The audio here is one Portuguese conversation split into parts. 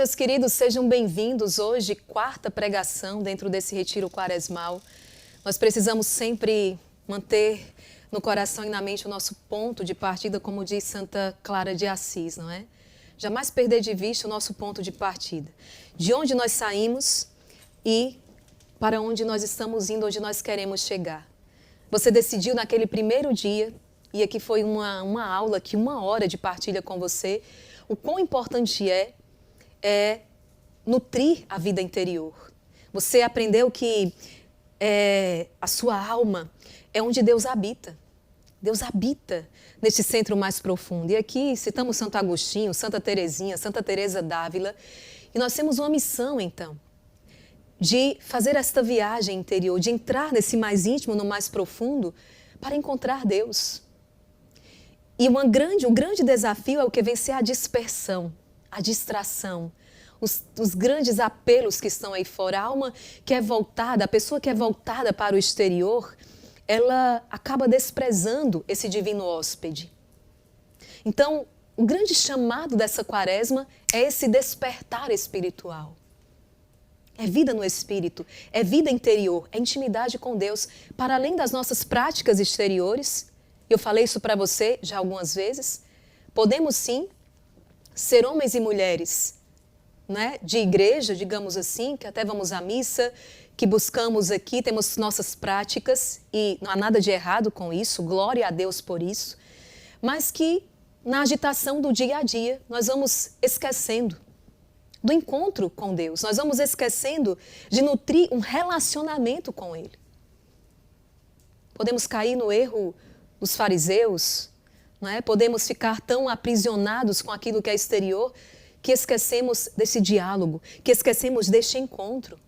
Meus queridos, sejam bem-vindos. Hoje, quarta pregação dentro desse retiro quaresmal. Nós precisamos sempre manter no coração e na mente o nosso ponto de partida, como diz Santa Clara de Assis, não é? Jamais perder de vista o nosso ponto de partida. De onde nós saímos e para onde nós estamos indo, onde nós queremos chegar. Você decidiu naquele primeiro dia, e aqui foi uma aula, aqui 1 hora de partilha com você, o quão importante é nutrir a vida interior. Você aprendeu que a sua alma é onde Deus habita. Deus habita nesse centro mais profundo. E aqui citamos Santo Agostinho, Santa Teresinha, Santa Teresa d'Ávila. E nós temos uma missão, então, de fazer esta viagem interior, de entrar nesse mais íntimo, no mais profundo, para encontrar Deus. E um grande desafio é o que vencer a dispersão, a distração, os grandes apelos que estão aí fora. A alma que é voltada, a pessoa que é voltada para o exterior, ela acaba desprezando esse divino hóspede. Então, o grande chamado dessa quaresma é esse despertar espiritual. É vida no espírito, é vida interior, é intimidade com Deus, para além das nossas práticas exteriores. Eu falei isso para você já algumas vezes. Podemos sim ser homens e mulheres, né, de igreja, digamos assim, que até vamos à missa, que buscamos aqui, temos nossas práticas e não há nada de errado com isso, glória a Deus por isso, mas que na agitação do dia a dia nós vamos esquecendo do encontro com Deus, nós vamos esquecendo de nutrir um relacionamento com Ele. Podemos cair no erro dos fariseus, não é? Podemos ficar tão aprisionados com aquilo que é exterior que esquecemos desse diálogo, que esquecemos deste encontro,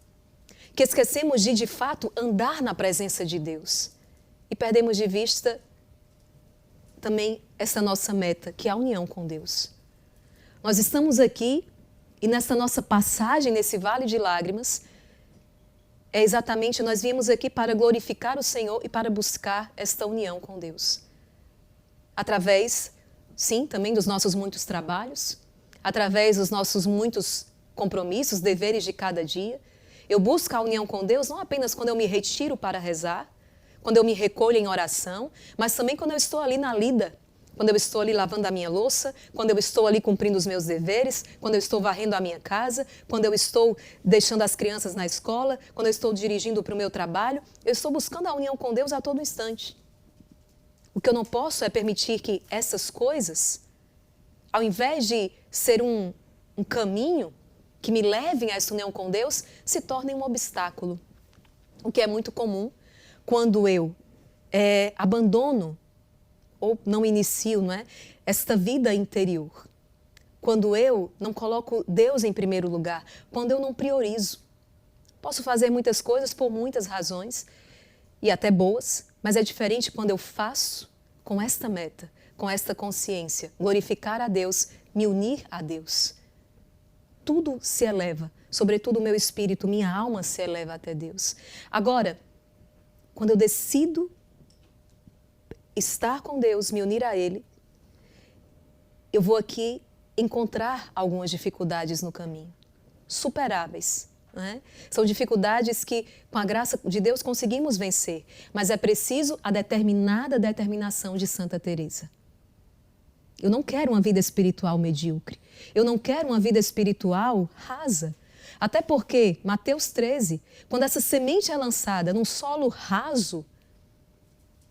que esquecemos de fato, andar na presença de Deus. E perdemos de vista também essa nossa meta, que é a união com Deus. Nós estamos aqui e nessa nossa passagem, nesse vale de lágrimas, nós viemos aqui para glorificar o Senhor e para buscar esta união com Deus. Através, sim, também dos nossos muitos trabalhos, através dos nossos muitos compromissos, deveres de cada dia. Eu busco a união com Deus não apenas quando eu me retiro para rezar, quando eu me recolho em oração, mas também quando eu estou ali na lida, quando eu estou ali lavando a minha louça, quando eu estou ali cumprindo os meus deveres, quando eu estou varrendo a minha casa, quando eu estou deixando as crianças na escola, quando eu estou dirigindo para o meu trabalho, eu estou buscando a união com Deus a todo instante. O que eu não posso é permitir que essas coisas, ao invés de ser um caminho que me levem a essa união com Deus, se tornem um obstáculo. O que é muito comum quando eu abandono ou não inicio, não é, esta vida interior. Quando eu não coloco Deus em primeiro lugar, quando eu não priorizo. Posso fazer muitas coisas por muitas razões, e até boas, mas é diferente quando eu faço com esta meta, com esta consciência, glorificar a Deus, me unir a Deus. Tudo se eleva, sobretudo o meu espírito, minha alma se eleva até Deus. Agora, quando eu decido estar com Deus, me unir a Ele, eu vou aqui encontrar algumas dificuldades no caminho, superáveis, né? São dificuldades que, com a graça de Deus, conseguimos vencer, mas é preciso a determinada determinação de Santa Teresa. Eu não quero uma vida espiritual medíocre, eu não quero uma vida espiritual rasa, até porque, Mateus 13, quando essa semente é lançada num solo raso,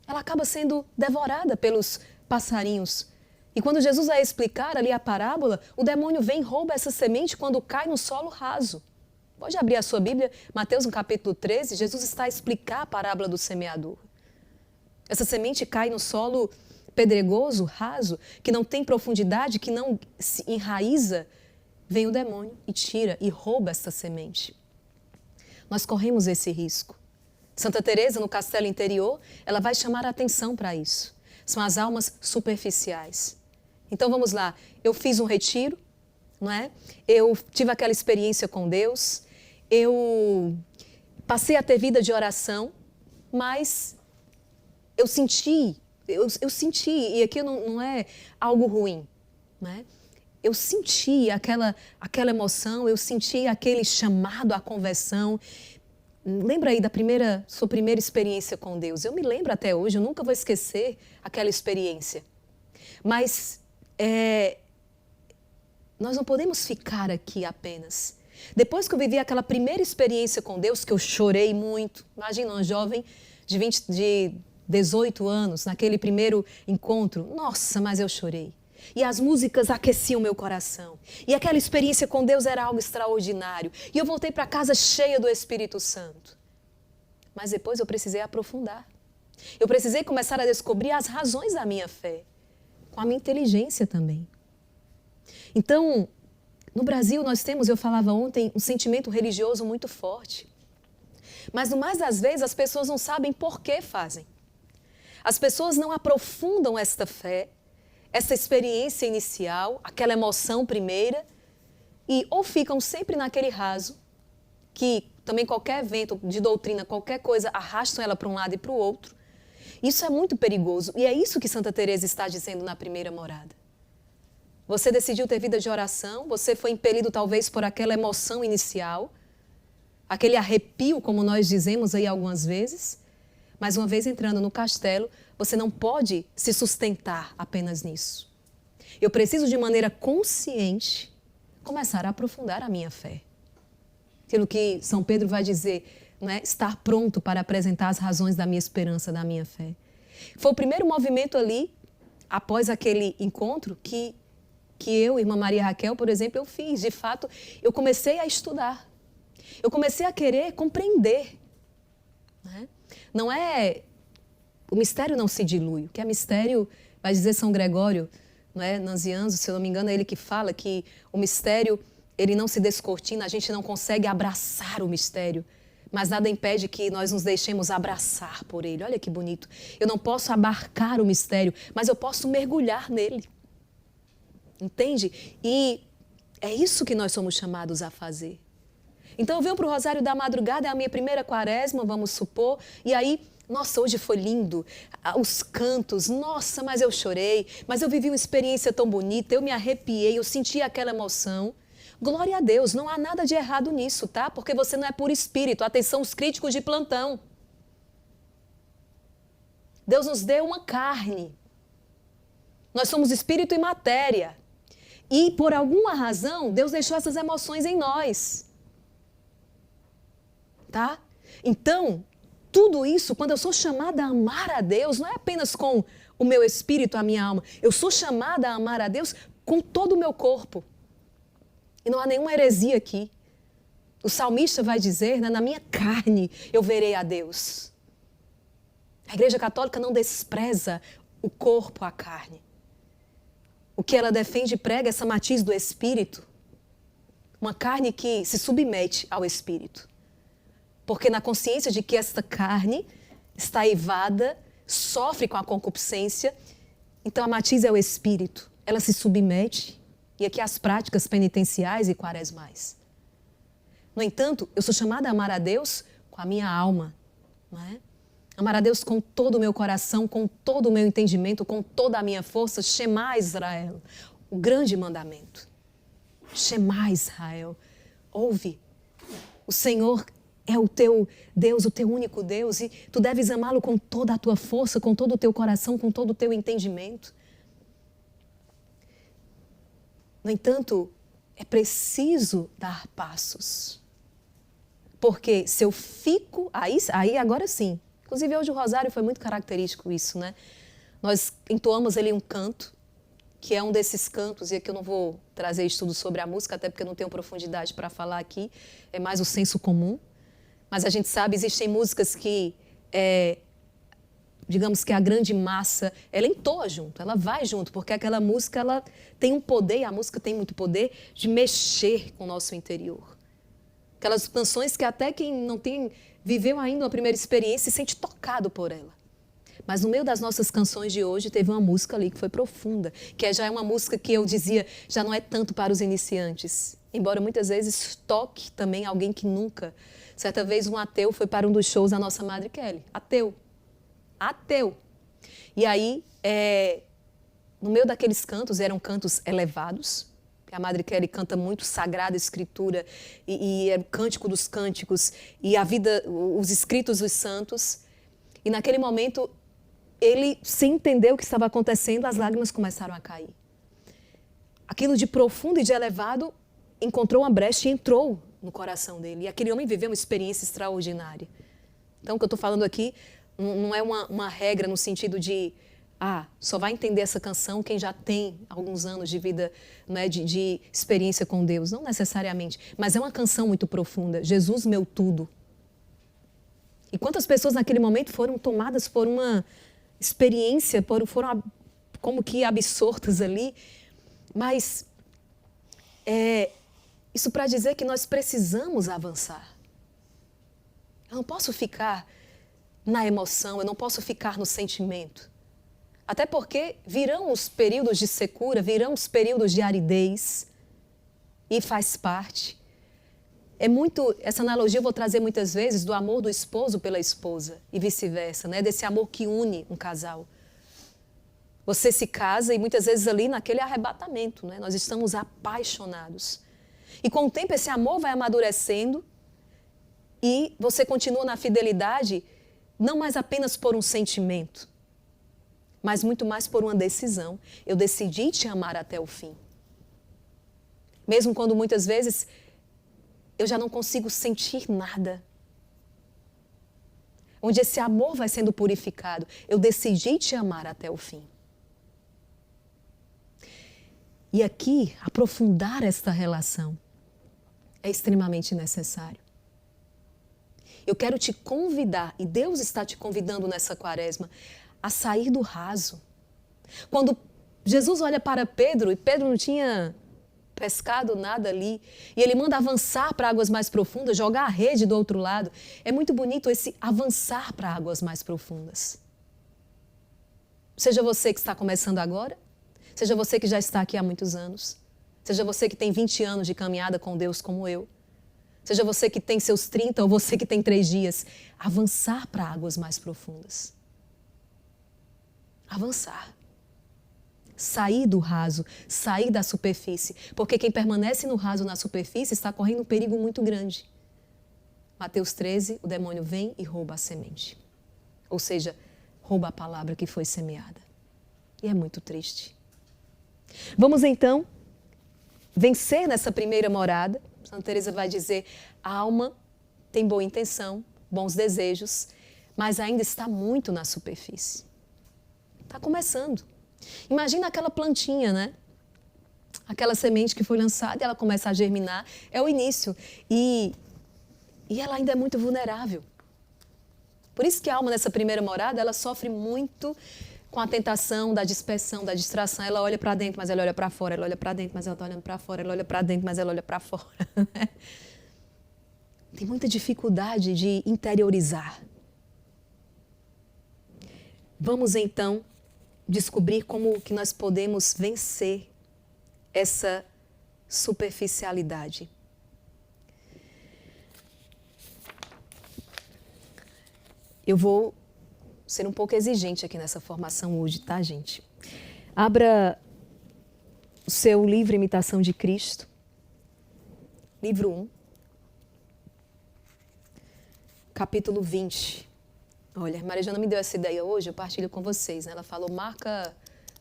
ela acaba sendo devorada pelos passarinhos. E quando Jesus vai explicar ali a parábola, o demônio vem e rouba essa semente quando cai no solo raso. Pode abrir a sua Bíblia, Mateus no capítulo 13, Jesus está a explicar a parábola do semeador. Essa semente cai no solo pedregoso, raso, que não tem profundidade, que não se enraiza. Vem o demônio e tira e rouba essa semente. Nós corremos esse risco. Santa Teresa, no castelo interior, ela vai chamar a atenção para isso. São as almas superficiais. Então vamos lá, eu fiz um retiro, não é? Eu tive aquela experiência com Deus, eu passei a ter vida de oração, mas eu senti, e aqui não é algo ruim, né? eu senti aquela emoção, eu senti aquele chamado à conversão. Lembra aí da sua primeira experiência com Deus? Eu me lembro até hoje, eu nunca vou esquecer aquela experiência. Mas nós não podemos ficar aqui apenas. Depois que eu vivi aquela primeira experiência com Deus, que eu chorei muito, imagina uma jovem de 18 anos, naquele primeiro encontro, nossa, mas eu chorei. E as músicas aqueciam meu coração. E aquela experiência com Deus era algo extraordinário. E eu voltei para casa cheia do Espírito Santo. Mas depois eu precisei aprofundar. Eu precisei começar a descobrir as razões da minha fé, com a minha inteligência também. Então, no Brasil nós temos, eu falava ontem, um sentimento religioso muito forte. Mas no mais das vezes as pessoas não sabem por que fazem. As pessoas não aprofundam esta fé, essa experiência inicial, aquela emoção primeira, e ou ficam sempre naquele raso, que também qualquer evento de doutrina, qualquer coisa, arrastam ela para um lado e para o outro. Isso é muito perigoso, e é isso que Santa Teresa está dizendo na primeira morada. Você decidiu ter vida de oração, você foi impelido talvez por aquela emoção inicial, aquele arrepio, como nós dizemos aí algumas vezes, mas uma vez entrando no castelo, você não pode se sustentar apenas nisso. Eu preciso, de maneira consciente, começar a aprofundar a minha fé. Aquilo que São Pedro vai dizer, não é? Estar pronto para apresentar as razões da minha esperança, da minha fé. Foi o primeiro movimento ali, após aquele encontro, que eu, irmã Maria Raquel, por exemplo, eu fiz. De fato, eu comecei a estudar. Eu comecei a querer compreender. Não é... O mistério não se dilui. O que é mistério, vai dizer São Gregório, não é? Nazianzo, se eu não me engano, é ele que fala que o mistério, ele não se descortina, a gente não consegue abraçar o mistério, mas nada impede que nós nos deixemos abraçar por ele. Olha que bonito. Eu não posso abarcar o mistério, mas eu posso mergulhar nele. Entende? E é isso que nós somos chamados a fazer. Então eu venho para o Rosário da Madrugada, é a minha primeira quaresma, vamos supor, e aí, nossa, hoje foi lindo, os cantos, nossa, mas eu chorei, mas eu vivi uma experiência tão bonita, eu me arrepiei, eu senti aquela emoção. Glória a Deus, não há nada de errado nisso, tá? Porque você não é por espírito, atenção os críticos de plantão. Deus nos deu uma carne, nós somos espírito e matéria, e por alguma razão, Deus deixou essas emoções em nós. Tá? Então, tudo isso, quando eu sou chamada a amar a Deus, não é apenas com o meu espírito, a minha alma. Eu sou chamada a amar a Deus com todo o meu corpo. E não há nenhuma heresia aqui. O salmista vai dizer, né, na minha carne eu verei a Deus. A Igreja Católica não despreza o corpo, a carne. O que ela defende e prega é essa matiz do espírito. Uma carne que se submete ao espírito. Porque na consciência de que esta carne está eivada, sofre com a concupiscência, então a matiz é o espírito. Ela se submete, e aqui as práticas penitenciais e quaresmais. No entanto, eu sou chamada a amar a Deus com a minha alma. Não é? Amar a Deus com todo o meu coração, com todo o meu entendimento, com toda a minha força. Shema Israel, o grande mandamento. Shema Israel, ouve, o Senhor é o teu Deus, o teu único Deus, e tu deves amá-lo com toda a tua força, com todo o teu coração, com todo o teu entendimento. No entanto, é preciso dar passos. Porque se eu fico... Aí agora sim. Inclusive hoje o Rosário foi muito característico isso, né? Nós entoamos ali um canto, que é um desses cantos, e aqui eu não vou trazer estudo sobre a música, até porque eu não tenho profundidade para falar aqui, é mais o senso comum. Mas a gente sabe, existem músicas que, digamos que a grande massa, ela entoa junto, ela vai junto, porque aquela música ela tem um poder, e a música tem muito poder, de mexer com o nosso interior. Aquelas canções que até quem não viveu ainda uma primeira experiência se sente tocado por ela. Mas no meio das nossas canções de hoje, teve uma música ali que foi profunda, que já é uma música que eu dizia, já não é tanto para os iniciantes. Embora muitas vezes toque também alguém que nunca... Certa vez um ateu foi para um dos shows da nossa Madre Kelly. Ateu. E aí, no meio daqueles cantos, eram cantos elevados, A Madre Kelly canta muito Sagrada Escritura e é o Cântico dos Cânticos e a vida, os escritos dos santos. E naquele momento, ele, sem entender o que estava acontecendo, as lágrimas começaram a cair. Aquilo de profundo e de elevado encontrou uma brecha e entrou no coração dele. E aquele homem viveu uma experiência extraordinária. Então, o que eu estou falando aqui não é uma regra no sentido de só vai entender essa canção quem já tem alguns anos de vida, né, de experiência com Deus. Não necessariamente, mas é uma canção muito profunda. Jesus, meu tudo. E quantas pessoas naquele momento foram tomadas por uma experiência, foram como que absortas ali. Mas isso para dizer que nós precisamos avançar. Eu não posso ficar na emoção, eu não posso ficar no sentimento. Até porque virão os períodos de secura, virão os períodos de aridez. E faz parte. Essa analogia eu vou trazer muitas vezes do amor do esposo pela esposa e vice-versa, né? Desse amor que une um casal. Você se casa e muitas vezes ali naquele arrebatamento, né? Nós estamos apaixonados. E com o tempo esse amor vai amadurecendo e você continua na fidelidade não mais apenas por um sentimento, mas muito mais por uma decisão. Eu decidi te amar até o fim. Mesmo quando muitas vezes eu já não consigo sentir nada. Onde esse amor vai sendo purificado. Eu decidi te amar até o fim. E aqui, aprofundar esta relação é extremamente necessário. Eu quero te convidar, e Deus está te convidando nessa quaresma, a sair do raso. Quando Jesus olha para Pedro, e Pedro não tinha pescado nada ali, e ele manda avançar para águas mais profundas, jogar a rede do outro lado. É muito bonito esse avançar para águas mais profundas. Seja você que está começando agora, seja você que já está aqui há muitos anos, seja você que tem 20 anos de caminhada com Deus como eu, seja você que tem seus 30 ou você que tem 3 dias, avançar para águas mais profundas. Avançar. Sair do raso, sair da superfície. Porque quem permanece no raso, na superfície, está correndo um perigo muito grande. Mateus 13, o demônio vem e rouba a semente. Ou seja, rouba a palavra que foi semeada. E é muito triste. Vamos então vencer nessa primeira morada. Santa Teresa vai dizer, a alma tem boa intenção, bons desejos, mas ainda está muito na superfície. Está começando. Imagina aquela plantinha, né? Aquela semente que foi lançada e ela começa a germinar. É o início. E ela ainda é muito vulnerável. Por isso que a alma nessa primeira morada, ela sofre muito com a tentação da dispersão, da distração. Ela olha para dentro, mas ela olha para fora. Ela olha para dentro, mas ela está olhando para fora. Ela olha para dentro, mas ela olha para fora. Tem muita dificuldade de interiorizar. Vamos então descobrir como que nós podemos vencer essa superficialidade. Eu vou ser um pouco exigente aqui nessa formação hoje, tá, gente? Abra o seu livro Imitação de Cristo, livro 1, capítulo 20. Olha, a Maria Joana me deu essa ideia hoje, eu partilho com vocês, né? Ela falou, marca,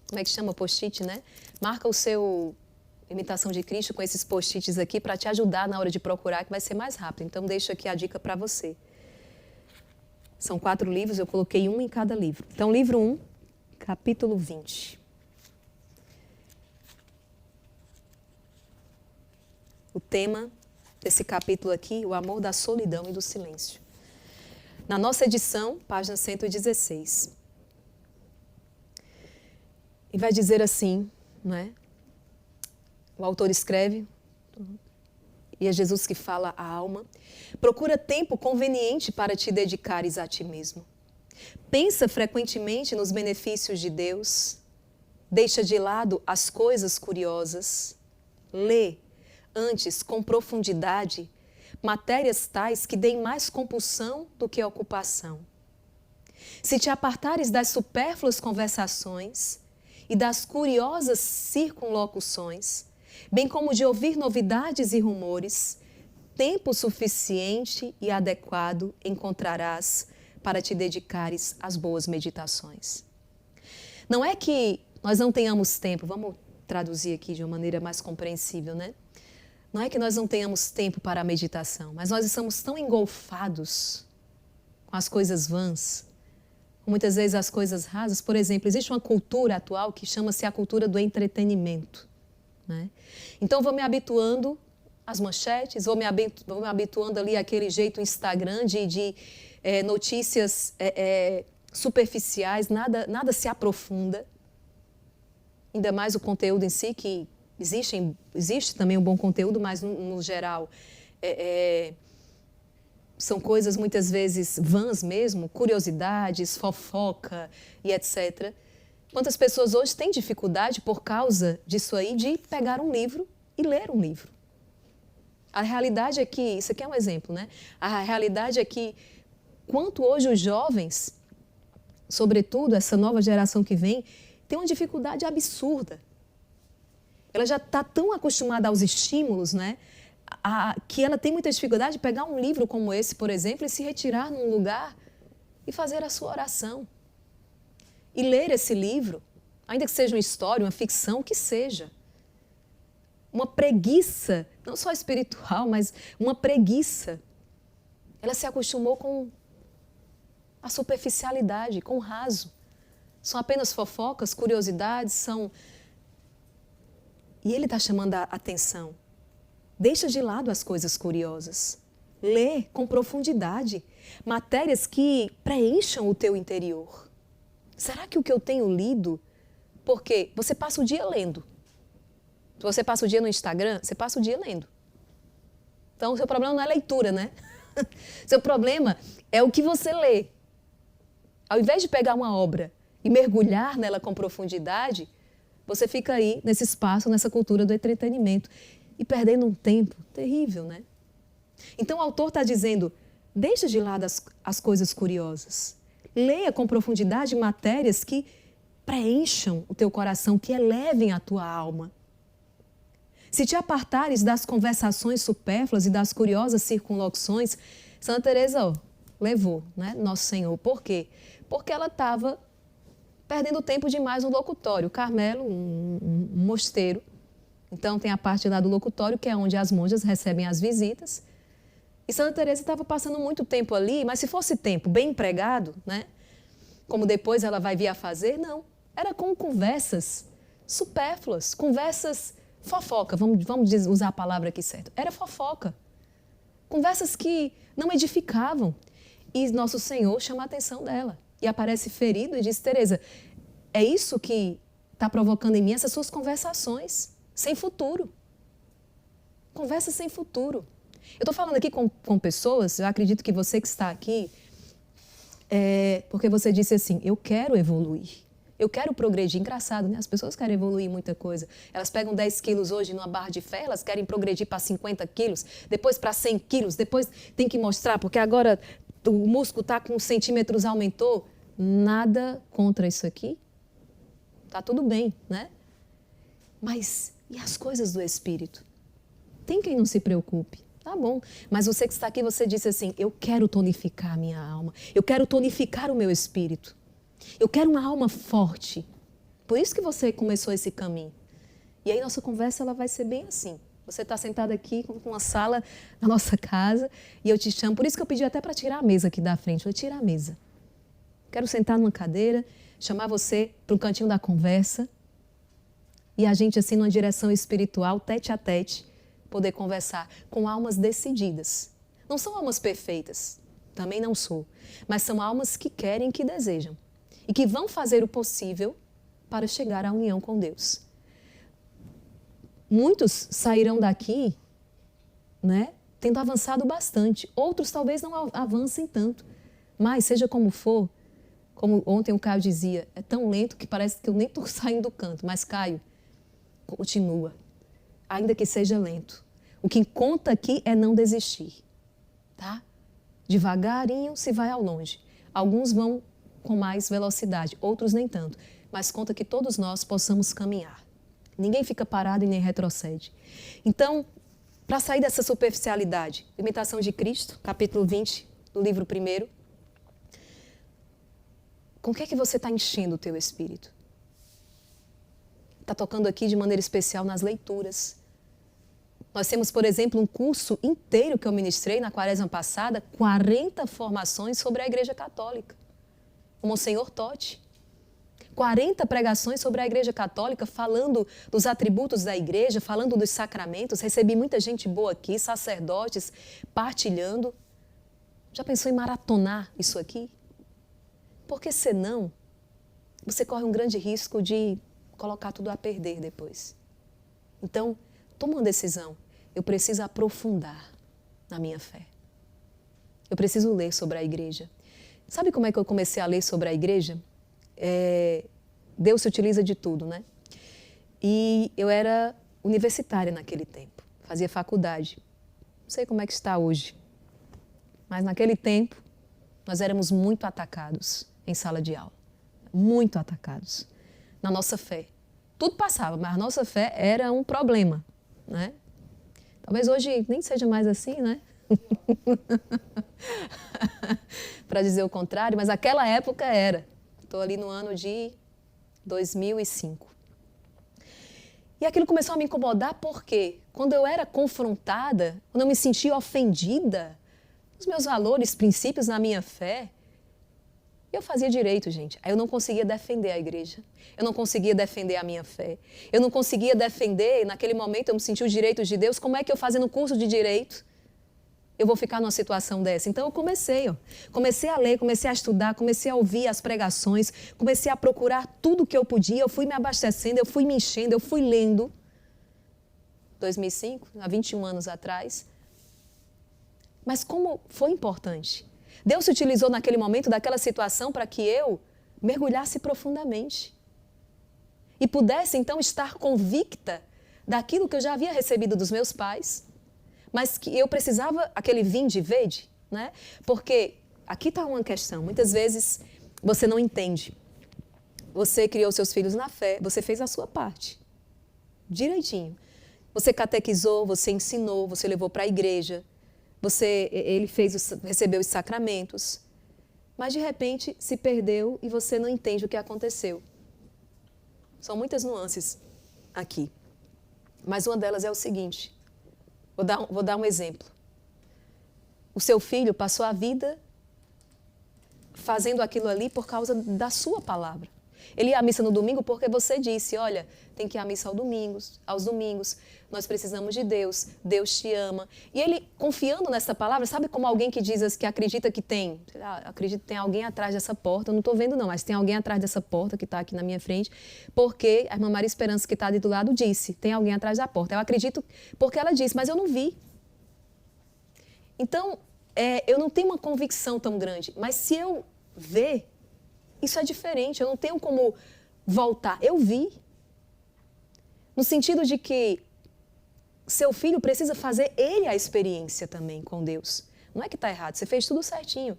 como é que chama? Post-it, né? Marca o seu Imitação de Cristo com esses post-its aqui para te ajudar na hora de procurar, que vai ser mais rápido. Então, deixo aqui a dica para você. São 4 livros, eu coloquei um em cada livro. Então, livro 1, capítulo 20. O tema desse capítulo aqui, o amor da solidão e do silêncio. Na nossa edição, página 116. E vai dizer assim, né? O autor escreve, e é Jesus que fala à alma, procura tempo conveniente para te dedicares a ti mesmo. Pensa frequentemente nos benefícios de Deus, deixa de lado as coisas curiosas, lê, antes, com profundidade, matérias tais que deem mais compulsão do que ocupação. Se te apartares das supérfluas conversações e das curiosas circunlocuções, bem como de ouvir novidades e rumores, tempo suficiente e adequado encontrarás para te dedicares às boas meditações. Não é que nós não tenhamos tempo, vamos traduzir aqui de uma maneira mais compreensível, né? Não é que nós não tenhamos tempo para a meditação, mas nós estamos tão engolfados com as coisas vãs, com muitas vezes as coisas rasas. Por exemplo, existe uma cultura atual que chama-se a cultura do entretenimento, né? Então, vou me habituando às manchetes, vou me habituando ali àquele jeito Instagram de notícias superficiais, nada se aprofunda. Ainda mais o conteúdo em si, que existe também um bom conteúdo, mas no geral são coisas muitas vezes vãs mesmo, curiosidades, fofoca e etc. Quantas pessoas hoje têm dificuldade por causa disso aí de pegar um livro e ler um livro? A realidade é que, isso aqui é um exemplo, né? A realidade é que quanto hoje os jovens, sobretudo essa nova geração que vem, tem uma dificuldade absurda. Ela já está tão acostumada aos estímulos, né? Que ela tem muita dificuldade de pegar um livro como esse, por exemplo, e se retirar num lugar e fazer a sua oração. E ler esse livro, ainda que seja uma história, uma ficção, que seja. Uma preguiça, não só espiritual, mas uma preguiça. Ela se acostumou com a superficialidade, com o raso. São apenas fofocas, curiosidades, E ele está chamando a atenção. Deixa de lado as coisas curiosas. Lê com profundidade matérias que preencham o teu interior. Será que o que eu tenho lido... Porque você passa o dia lendo. Se você passa o dia no Instagram, você passa o dia lendo. Então, o seu problema não é leitura, né? Seu problema é o que você lê. Ao invés de pegar uma obra e mergulhar nela com profundidade, você fica aí nesse espaço, nessa cultura do entretenimento e perdendo um tempo terrível, né? Então o autor está dizendo, deixa de lado as coisas curiosas. Leia com profundidade matérias que preencham o teu coração, que elevem a tua alma. Se te apartares das conversações supérfluas e das curiosas circunlocuções, Santa Teresa levou, né, Nosso Senhor. Por quê? Porque ela estava perdendo tempo demais no locutório. Carmelo, um mosteiro. Então, tem a parte lá do locutório, que é onde as monjas recebem as visitas. E Santa Teresa estava passando muito tempo ali, mas se fosse tempo bem empregado, né, como depois ela vai vir a fazer, não. Era com conversas supérfluas, conversas fofoca, vamos usar a palavra aqui certa. Era fofoca. Conversas que não edificavam. E Nosso Senhor chama a atenção dela. E aparece ferido e diz, Teresa, é isso que está provocando em mim essas suas conversações sem futuro. Conversas sem futuro. Eu estou falando aqui com pessoas, eu acredito que você que está aqui, porque você disse assim, eu quero evoluir, eu quero progredir. Engraçado, né? As pessoas querem evoluir muita coisa. Elas pegam 10 quilos hoje numa barra de ferro, elas querem progredir para 50 quilos, depois para 100 quilos, depois tem que mostrar, porque agora o músculo está com centímetros, aumentou. Nada contra isso aqui. Está tudo bem, né? Mas e as coisas do Espírito? Tem quem não se preocupe. Tá bom, mas você que está aqui, você disse assim, eu quero tonificar a minha alma, eu quero tonificar o meu espírito, eu quero uma alma forte. Por isso que você começou esse caminho. E aí nossa conversa ela vai ser bem assim. Você está sentado aqui com uma sala na nossa casa e eu te chamo, por isso que eu pedi até para tirar a mesa aqui da frente, eu tirar a mesa. Quero sentar numa cadeira, chamar você para um cantinho da conversa e a gente assim numa direção espiritual, tete a tete, poder conversar com almas decididas. Não são almas perfeitas, também não sou, mas são almas que querem, que desejam e que vão fazer o possível para chegar à união com Deus. Muitos sairão daqui, né, tendo avançado bastante. Outros talvez não avancem tanto, mas seja como for, como ontem o Caio dizia, é tão lento que parece que eu nem estou saindo do canto, mas Caio, continua. Ainda que seja lento. O que conta aqui é não desistir, tá? Devagarinho se vai ao longe. Alguns vão com mais velocidade, outros nem tanto. Mas conta que todos nós possamos caminhar Ninguém fica parado e nem retrocede. Então, para sair dessa superficialidade, Imitação de Cristo, capítulo 20, do livro 1, com o que é que você está enchendo o teu espírito? Está tocando aqui de maneira especial nas leituras. Nós temos, por exemplo, um curso inteiro que eu ministrei na quaresma passada, 40 formações sobre a Igreja Católica. O Monsenhor Totti. 40 pregações sobre a Igreja Católica, falando dos atributos da Igreja, falando dos sacramentos. Recebi muita gente boa aqui, sacerdotes, partilhando. Já pensou em maratonar isso aqui? Porque senão, você corre um grande risco de colocar tudo a perder depois. Então, toma uma decisão. Eu preciso aprofundar na minha fé. Eu preciso ler sobre a igreja. Sabe como é que eu comecei a ler sobre a igreja? Deus se utiliza de tudo, né? E eu era universitária naquele tempo. Fazia faculdade. Não sei como é que está hoje. Mas naquele tempo, nós éramos muito atacados em sala de aula. Muito atacados. Na nossa fé. Tudo passava, mas a nossa fé era um problema, né? Talvez hoje nem seja mais assim, né? Para dizer o contrário, mas aquela época era. Estou ali no ano de 2005. E aquilo começou a me incomodar porque quando eu era confrontada, quando eu me sentia ofendida, os meus valores, princípios na minha fé, eu fazia direito, gente. Aí eu não conseguia defender a igreja. Eu não conseguia defender a minha fé. Eu não conseguia defender, naquele momento eu me sentia os direitos de Deus. Como é que eu fazendo curso de direito, eu vou ficar numa situação dessa? Então eu comecei a ler, comecei a estudar, comecei a ouvir as pregações, comecei a procurar tudo que eu podia, eu fui me abastecendo, eu fui me enchendo, eu fui lendo. 2005, há 21 anos atrás. Mas como foi importante? Deus se utilizou naquele momento daquela situação para que eu mergulhasse profundamente e pudesse então estar convicta daquilo que eu já havia recebido dos meus pais, mas que eu precisava aquele vinde e vede, né? Porque aqui está uma questão, muitas vezes você não entende. Você criou seus filhos na fé, você fez a sua parte, direitinho. Você catequizou, você ensinou, você levou para a igreja, ele recebeu os sacramentos, mas de repente se perdeu e você não entende o que aconteceu. São muitas nuances aqui, mas uma delas é o seguinte, vou dar um exemplo. O seu filho passou a vida fazendo aquilo ali por causa da sua palavra. Ele ia à missa no domingo porque você disse, olha, tem que ir à missa aos domingos, nós precisamos de Deus, Deus te ama. E ele, confiando nessa palavra, sabe como alguém que diz que acredita que tem, acredito que tem alguém atrás dessa porta, eu não estou vendo não, mas tem alguém atrás dessa porta que está aqui na minha frente, porque a irmã Maria Esperança que está ali do lado disse, tem alguém atrás da porta. Eu acredito porque ela disse, mas eu não vi. Então, eu não tenho uma convicção tão grande, mas se eu ver, isso é diferente, eu não tenho como voltar. Eu vi. No sentido de que seu filho precisa fazer ele a experiência também com Deus. Não é que está errado, você fez tudo certinho.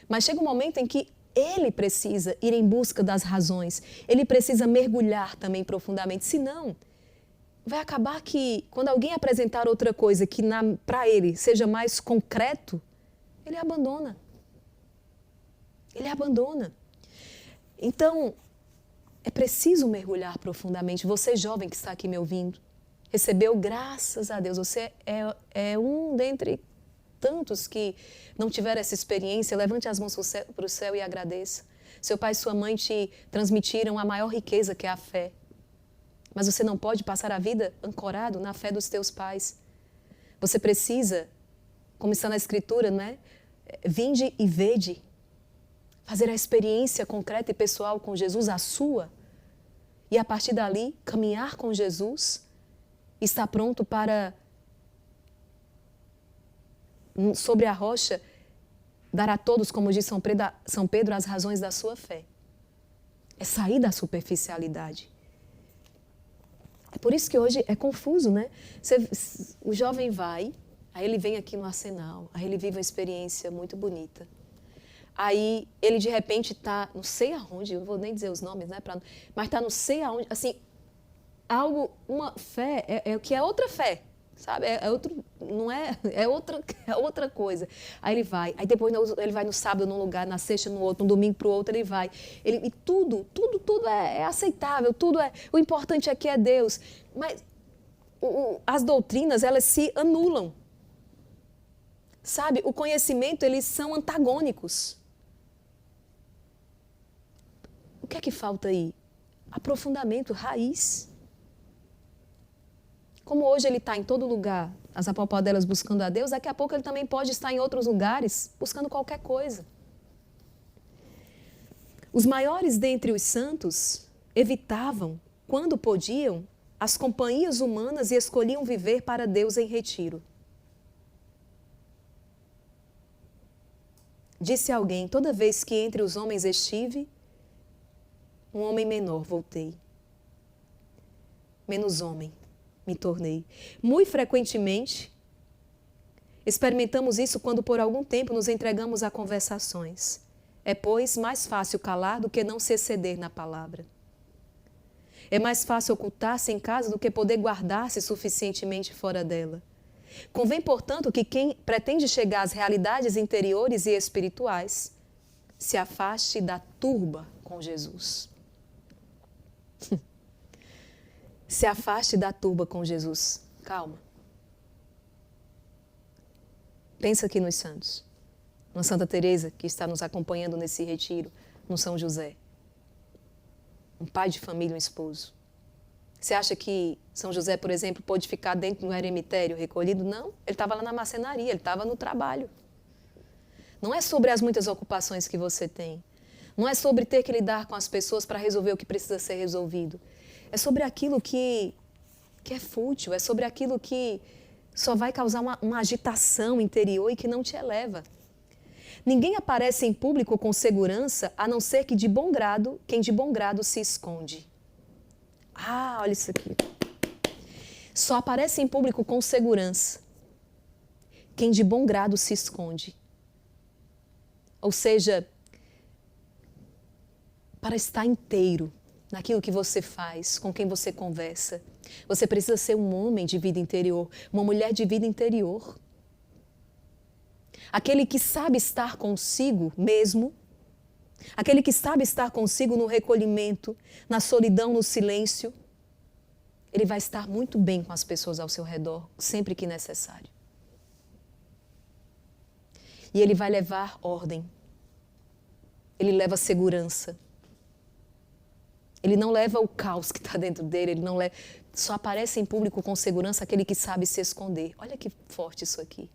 Mas chega um momento em que ele precisa ir em busca das razões. Ele precisa mergulhar também profundamente. Senão, vai acabar que quando alguém apresentar outra coisa que para ele seja mais concreto, ele abandona. Ele abandona. Então, é preciso mergulhar profundamente. Você, jovem que está aqui me ouvindo, recebeu, graças a Deus, você é um dentre tantos que não tiveram essa experiência. Levante as mãos para o céu e agradeça. Seu pai e sua mãe te transmitiram a maior riqueza, que é a fé. Mas você não pode passar a vida ancorado na fé dos teus pais. Você precisa, como está na Escritura, não é? Vinde e vede. Fazer a experiência concreta e pessoal com Jesus, a sua, e a partir dali caminhar com Jesus, estar pronto para, sobre a rocha, dar a todos, como diz São Pedro, as razões da sua fé. É sair da superficialidade. É por isso que hoje é confuso, né? O jovem vai, aí ele vem aqui no Arsenal, aí ele vive uma experiência muito bonita. Aí ele de repente está, não sei aonde, eu não vou nem dizer os nomes, né? Mas está não sei aonde, assim, algo, uma fé, que é outra fé, sabe? Outro, não é, é outra coisa. Aí ele vai, aí depois ele vai no sábado num lugar, na sexta no outro, no domingo para o outro ele vai. E tudo é aceitável, o importante aqui é Deus. Mas as doutrinas, elas se anulam. Sabe? O conhecimento, eles são antagônicos. O que é que falta aí? Aprofundamento, raiz. Como hoje ele está em todo lugar, as apalpadelas buscando a Deus, daqui a pouco ele também pode estar em outros lugares, buscando qualquer coisa. Os maiores dentre os santos evitavam, quando podiam, as companhias humanas e escolhiam viver para Deus em retiro. Disse alguém: toda vez que entre os homens estive, um homem menor voltei. Menos homem me tornei. Muito frequentemente, experimentamos isso quando por algum tempo nos entregamos a conversações. É, pois, mais fácil calar do que não se exceder na palavra. É mais fácil ocultar-se em casa do que poder guardar-se suficientemente fora dela. Convém, portanto, que quem pretende chegar às realidades interiores e espirituais se afaste da turba com Jesus. Se afaste da turba com Jesus. Calma. Pensa aqui nos santos. Na Santa Teresa, que está nos acompanhando nesse retiro, no São José. Um pai de família, um esposo. Você acha que São José, por exemplo, pôde ficar dentro de um eremitério recolhido? Não, ele estava lá na marcenaria, ele estava no trabalho. Não é sobre as muitas ocupações que você tem. Não é sobre ter que lidar com as pessoas para resolver o que precisa ser resolvido. É sobre aquilo que é fútil, é sobre aquilo que só vai causar uma agitação interior e que não te eleva. Ninguém aparece em público com segurança, a não ser que de bom grado, quem de bom grado se esconde. Ah, olha isso aqui. Só aparece em público com segurança quem de bom grado se esconde. Ou seja, para estar inteiro naquilo que você faz, com quem você conversa, você precisa ser um homem de vida interior, uma mulher de vida interior. Aquele que sabe estar consigo mesmo, aquele que sabe estar consigo no recolhimento, na solidão, no silêncio, ele vai estar muito bem com as pessoas ao seu redor, sempre que necessário. E ele vai levar ordem. Ele leva segurança. Ele não leva o caos que está dentro dele, ele não leva... Só aparece em público com segurança aquele que sabe se esconder. Olha que forte isso aqui.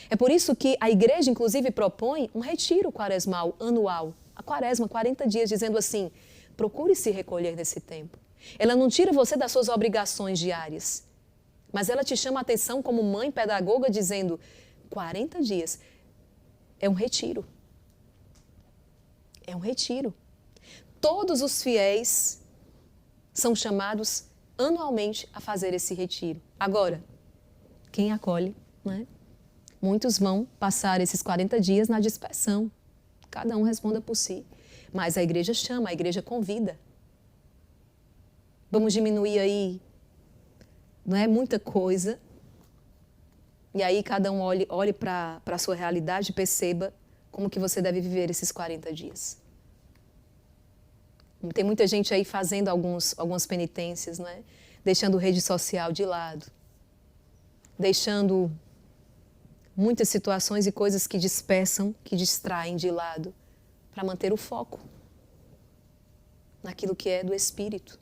É por isso que a igreja, inclusive, propõe um retiro quaresmal anual. A quaresma, 40 dias, dizendo assim, procure se recolher nesse tempo. Ela não tira você das suas obrigações diárias, mas ela te chama a atenção como mãe pedagoga, dizendo, 40 dias é um retiro. É um retiro. Todos os fiéis são chamados anualmente a fazer esse retiro. Agora, quem acolhe, não é? Muitos vão passar esses 40 dias na dispersão. Cada um responda por si. Mas a igreja chama, a igreja convida. Vamos diminuir aí, não é muita coisa. E aí cada um olhe para a sua realidade e perceba como que você deve viver esses 40 dias. Tem muita gente aí fazendo algumas penitências, não é? Deixando rede social de lado. Deixando muitas situações e coisas que dispersam, que distraem de lado, para manter o foco naquilo que é do Espírito.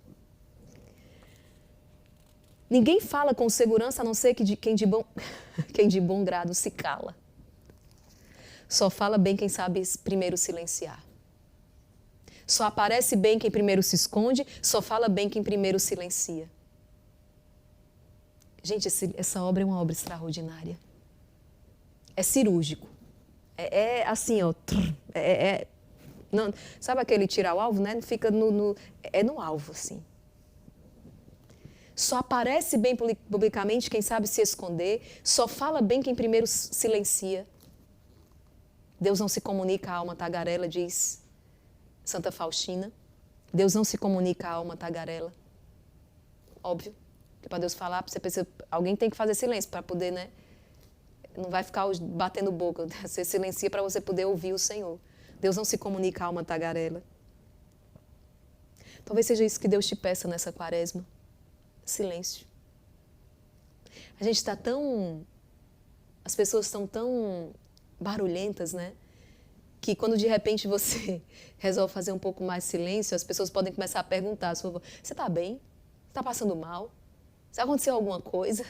Ninguém fala com segurança, a não ser que quem de bom grado se cala. Só fala bem quem sabe primeiro silenciar. Só aparece bem quem primeiro se esconde, só fala bem quem primeiro silencia. Gente, essa obra é uma obra extraordinária. É cirúrgico. É assim, ó. Não, sabe aquele tirar o alvo, né? Fica no alvo, assim. Só aparece bem publicamente quem sabe se esconder, só fala bem quem primeiro silencia. Deus não se comunica à alma tagarela, diz Santa Faustina. Deus não se comunica à alma tagarela. óbvio. Porque para Deus falar, você precisa, alguém tem que fazer silêncio para poder, né? Não vai ficar batendo boca. Você silencia para você poder ouvir o Senhor. Deus não se comunica a alma tagarela. Talvez seja isso que Deus te peça nessa quaresma. Silêncio. A gente está tão... As pessoas estão tão barulhentas, né? Que quando de repente você resolve fazer um pouco mais silêncio, as pessoas podem começar a perguntar: você está bem? Está passando mal? Se aconteceu alguma coisa?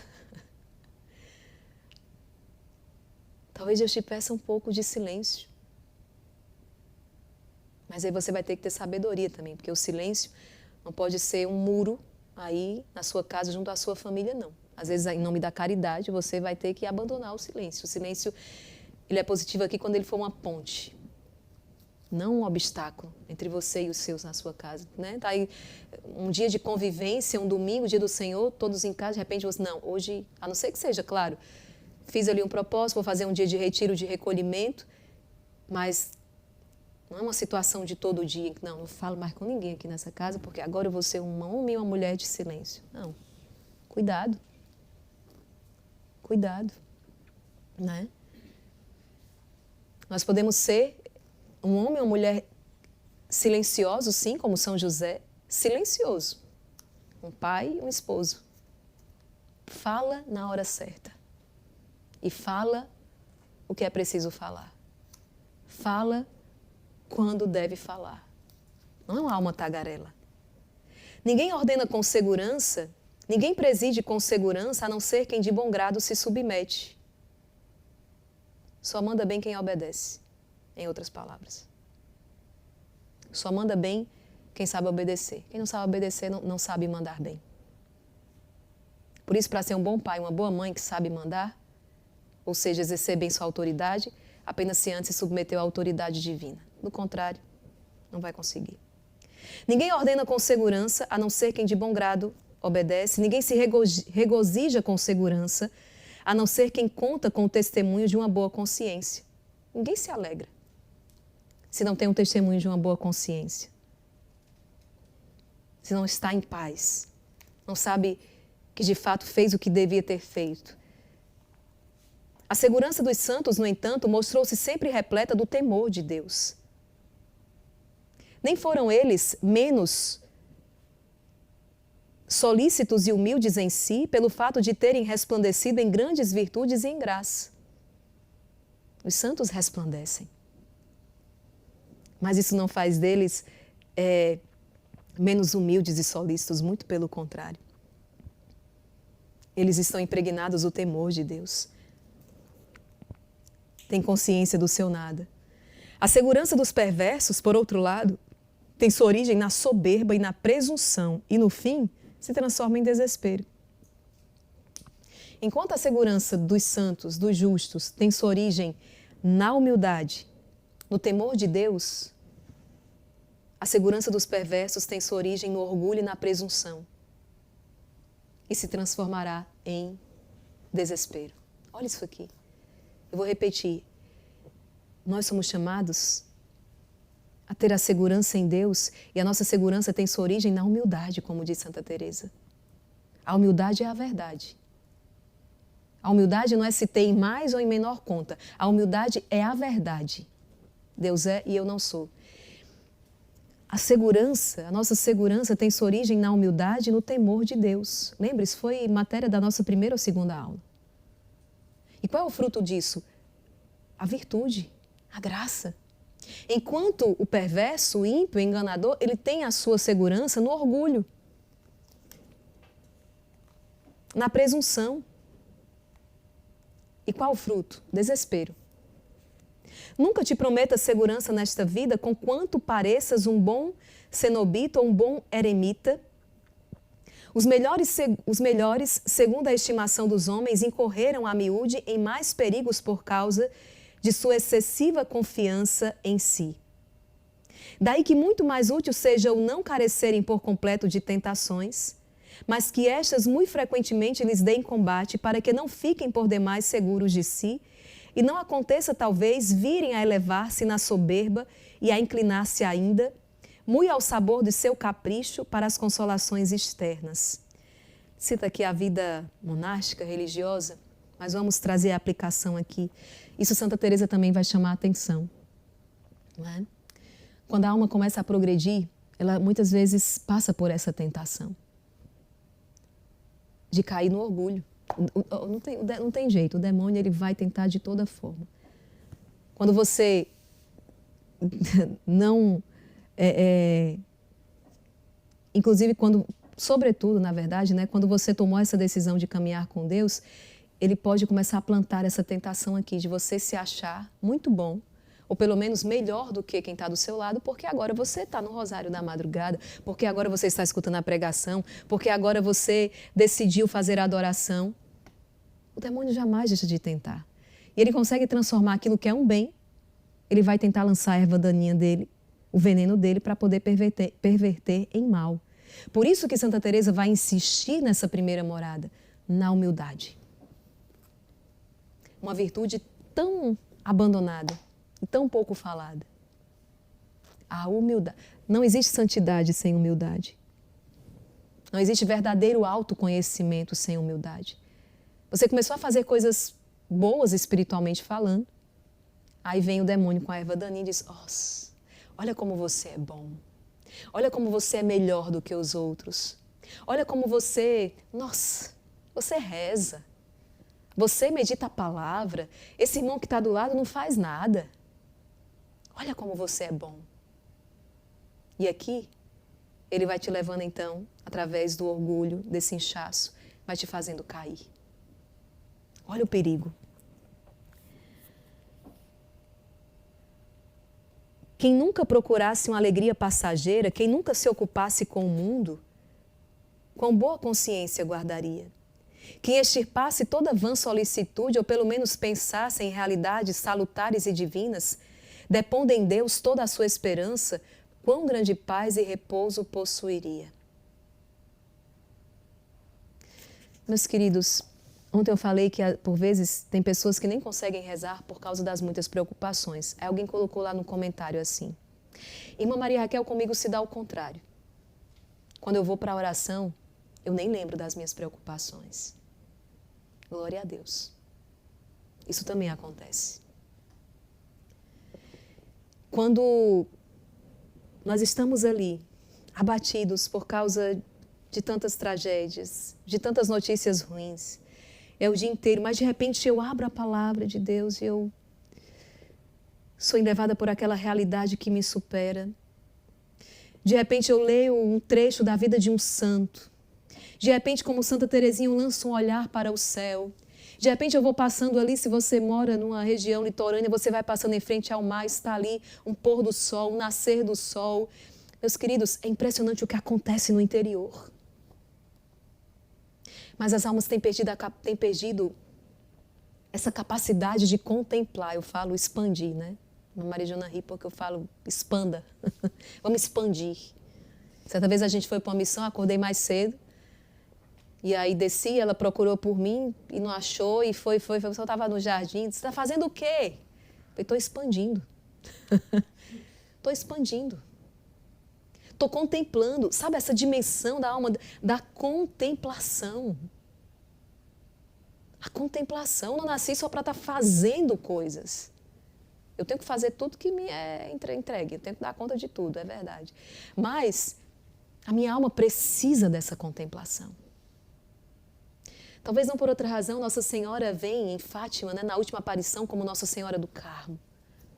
Talvez Deus te peça um pouco de silêncio. Mas aí você vai ter que ter sabedoria também, porque o silêncio não pode ser um muro aí na sua casa, junto à sua família, não. Às vezes, em nome da caridade, você vai ter que abandonar o silêncio. O silêncio, ele é positivo aqui quando ele for uma ponte, não um obstáculo entre você e os seus na sua casa, né? Tá aí um dia de convivência, um domingo, dia do Senhor, todos em casa, de repente você, não, hoje, a não ser que seja, claro, fiz ali um propósito, vou fazer um dia de retiro, de recolhimento, mas não é uma situação de todo dia, não falo mais com ninguém aqui nessa casa, porque agora eu vou ser um homem e uma mulher de silêncio. Não, cuidado. Cuidado, né? Nós podemos ser um homem ou uma mulher silencioso, sim, como São José, silencioso. Um pai e um esposo. Fala na hora certa. E fala o que é preciso falar. Fala quando deve falar. Não é uma alma tagarela. Ninguém ordena com segurança, ninguém preside com segurança, a não ser quem de bom grado se submete. Só manda bem quem obedece, em outras palavras. Só manda bem quem sabe obedecer. Quem não sabe obedecer não sabe mandar bem. Por isso, para ser um bom pai, uma boa mãe que sabe mandar, ou seja, exercer bem sua autoridade, apenas se antes se submeteu à autoridade divina. Do contrário, não vai conseguir. Ninguém ordena com segurança, a não ser quem de bom grado obedece. Ninguém se regozija com segurança, a não ser quem conta com o testemunho de uma boa consciência. Ninguém se alegra se não tem um testemunho de uma boa consciência. Se não está em paz, não sabe que de fato fez o que devia ter feito. A segurança dos santos, no entanto, mostrou-se sempre repleta do temor de Deus. Nem foram eles menos solícitos e humildes em si pelo fato de terem resplandecido em grandes virtudes e em graça. Os santos resplandecem. Mas isso não faz deles menos humildes e solícitos, muito pelo contrário. Eles estão impregnados do temor de Deus. Têm consciência do seu nada. A segurança dos perversos, por outro lado, tem sua origem na soberba e na presunção, e no fim se transforma em desespero. Enquanto a segurança dos santos, dos justos, tem sua origem na humildade, no temor de Deus, a segurança dos perversos tem sua origem no orgulho e na presunção, e se transformará em desespero. Olha isso aqui. Eu vou repetir. Nós somos chamados a ter a segurança em Deus, e a nossa segurança tem sua origem na humildade, como diz Santa Teresa. A humildade é a verdade. A humildade não é se ter em mais ou em menor conta. A humildade é a verdade. Deus é e eu não sou. A segurança, a nossa segurança tem sua origem na humildade e no temor de Deus. Lembre, isso foi matéria da nossa primeira ou segunda aula. E qual é o fruto disso? A virtude, a graça. Enquanto o perverso, o ímpio, o enganador, ele tem a sua segurança no orgulho, na presunção. E qual o fruto? Desespero. Nunca te prometa segurança nesta vida, conquanto pareças um bom cenobita ou um bom eremita. Os melhores, segundo a estimação dos homens, incorreram a miúde em mais perigos por causa de sua excessiva confiança em si. Daí que muito mais útil seja o não carecerem por completo de tentações, mas que estas muito frequentemente lhes deem combate para que não fiquem por demais seguros de si e não aconteça talvez virem a elevar-se na soberba e a inclinar-se ainda, muito ao sabor de seu capricho para as consolações externas. cita aqui a vida monástica, religiosa, mas vamos trazer a aplicação aqui. Isso Santa Teresa também vai chamar a atenção. Não é? Quando a alma começa a progredir, ela muitas vezes passa por essa tentação de cair no orgulho. Não tem jeito, o demônio ele vai tentar de toda forma. Quando você não... inclusive, sobretudo, na verdade, né, quando você tomou essa decisão de caminhar com Deus, ele pode começar a plantar essa tentação aqui de você se achar muito bom, ou pelo menos melhor do que quem está do seu lado, porque agora você está no rosário da madrugada, porque agora você está escutando a pregação, porque agora você decidiu fazer a adoração. O demônio jamais deixa de tentar. E ele consegue transformar aquilo que é um bem, ele vai tentar lançar a erva daninha dele, o veneno dele, para poder perverter em mal. Por isso que Santa Teresa vai insistir nessa primeira morada, na humildade. Uma virtude tão abandonada e tão pouco falada. A humildade. Não existe santidade sem humildade. Não existe verdadeiro autoconhecimento sem humildade. Você começou a fazer coisas boas espiritualmente falando, aí vem o demônio com a erva daninha e diz: "Nossa, olha como você é bom. Olha como você é melhor do que os outros. Olha como você reza. Você medita a palavra. Esse irmão que está do lado não faz nada. Olha como você é bom." E aqui, ele vai te levando então, através do orgulho, desse inchaço, vai te fazendo cair. Olha o perigo. Quem nunca procurasse uma alegria passageira, quem nunca se ocupasse com o mundo, com boa consciência guardaria. Quem extirpasse toda vã solicitude, ou pelo menos pensasse em realidades salutares e divinas, depondo em Deus toda a sua esperança, quão grande paz e repouso possuiria. Meus queridos, ontem eu falei que, por vezes, tem pessoas que nem conseguem rezar por causa das muitas preocupações. Aí alguém colocou lá no comentário assim: "Irmã Maria Raquel, comigo se dá o contrário. Quando eu vou para a oração, eu nem lembro das minhas preocupações." Glória a Deus. Isso também acontece. Quando nós estamos ali, abatidos por causa de tantas tragédias, de tantas notícias ruins, é o dia inteiro, mas de repente eu abro a palavra de Deus e eu sou levada por aquela realidade que me supera. De repente eu leio um trecho da vida de um santo. De repente, como Santa Teresinha, eu lanço um olhar para o céu. De repente eu vou passando ali, se você mora numa região litorânea, você vai passando em frente ao mar, está ali um pôr do sol, um nascer do sol. Meus queridos, é impressionante o que acontece no interior. Mas as almas têm perdido essa capacidade de contemplar. Eu falo expandir, né? A Maria Joana ri porque eu falo expanda. Vamos expandir. Certa vez a gente foi para uma missão, acordei mais cedo. E aí desci, ela procurou por mim e não achou. E foi. Eu estava no jardim. Disse: "Você está fazendo o quê?" Eu falei: "Estou expandindo." Estou expandindo. Estou contemplando. Sabe essa dimensão da alma? Da contemplação. A contemplação. Eu não nasci só para estar fazendo coisas. Eu tenho que fazer tudo que me é entregue. Eu tenho que dar conta de tudo, é verdade. Mas a minha alma precisa dessa contemplação. Talvez não por outra razão, Nossa Senhora vem em Fátima, né, na última aparição, como Nossa Senhora do Carmo,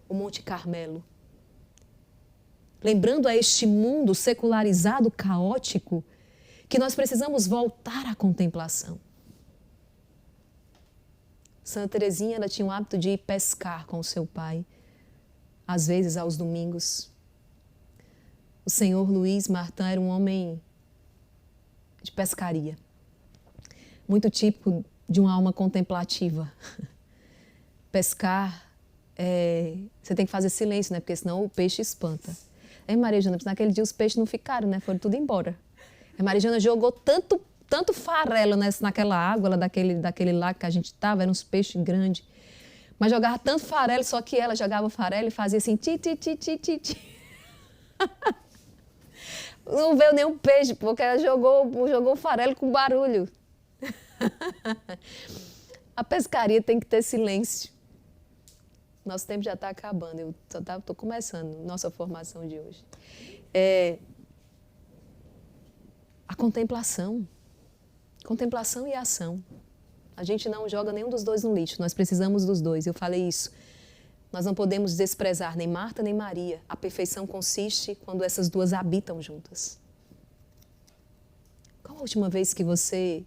o Monte Carmelo. Lembrando a este mundo secularizado, caótico, que nós precisamos voltar à contemplação. Santa Teresinha, ela tinha o hábito de ir pescar com o seu pai, às vezes aos domingos. O senhor Luiz Martin era um homem de pescaria, muito típico de uma alma contemplativa. Pescar, você tem que fazer silêncio, né? Porque senão o peixe espanta. Aí Maria Joana, naquele dia os peixes não ficaram, né? Foram tudo embora. A Maria Joana jogou tanto farelo naquela água, lá daquele lago que a gente estava, eram uns peixes grandes. Mas jogava tanto farelo, só que ela jogava o farelo e fazia assim, ti, ti, ti, ti, ti, ti. Não veio nenhum peixe, porque ela jogou o farelo com barulho. A pescaria tem que ter silêncio. Nosso tempo já está acabando, eu só estou começando nossa formação de hoje. A contemplação. Contemplação e ação. A gente não joga nenhum dos dois no lixo, nós precisamos dos dois, eu falei isso. Nós não podemos desprezar nem Marta nem Maria. A perfeição consiste quando essas duas habitam juntas. Qual a última vez que você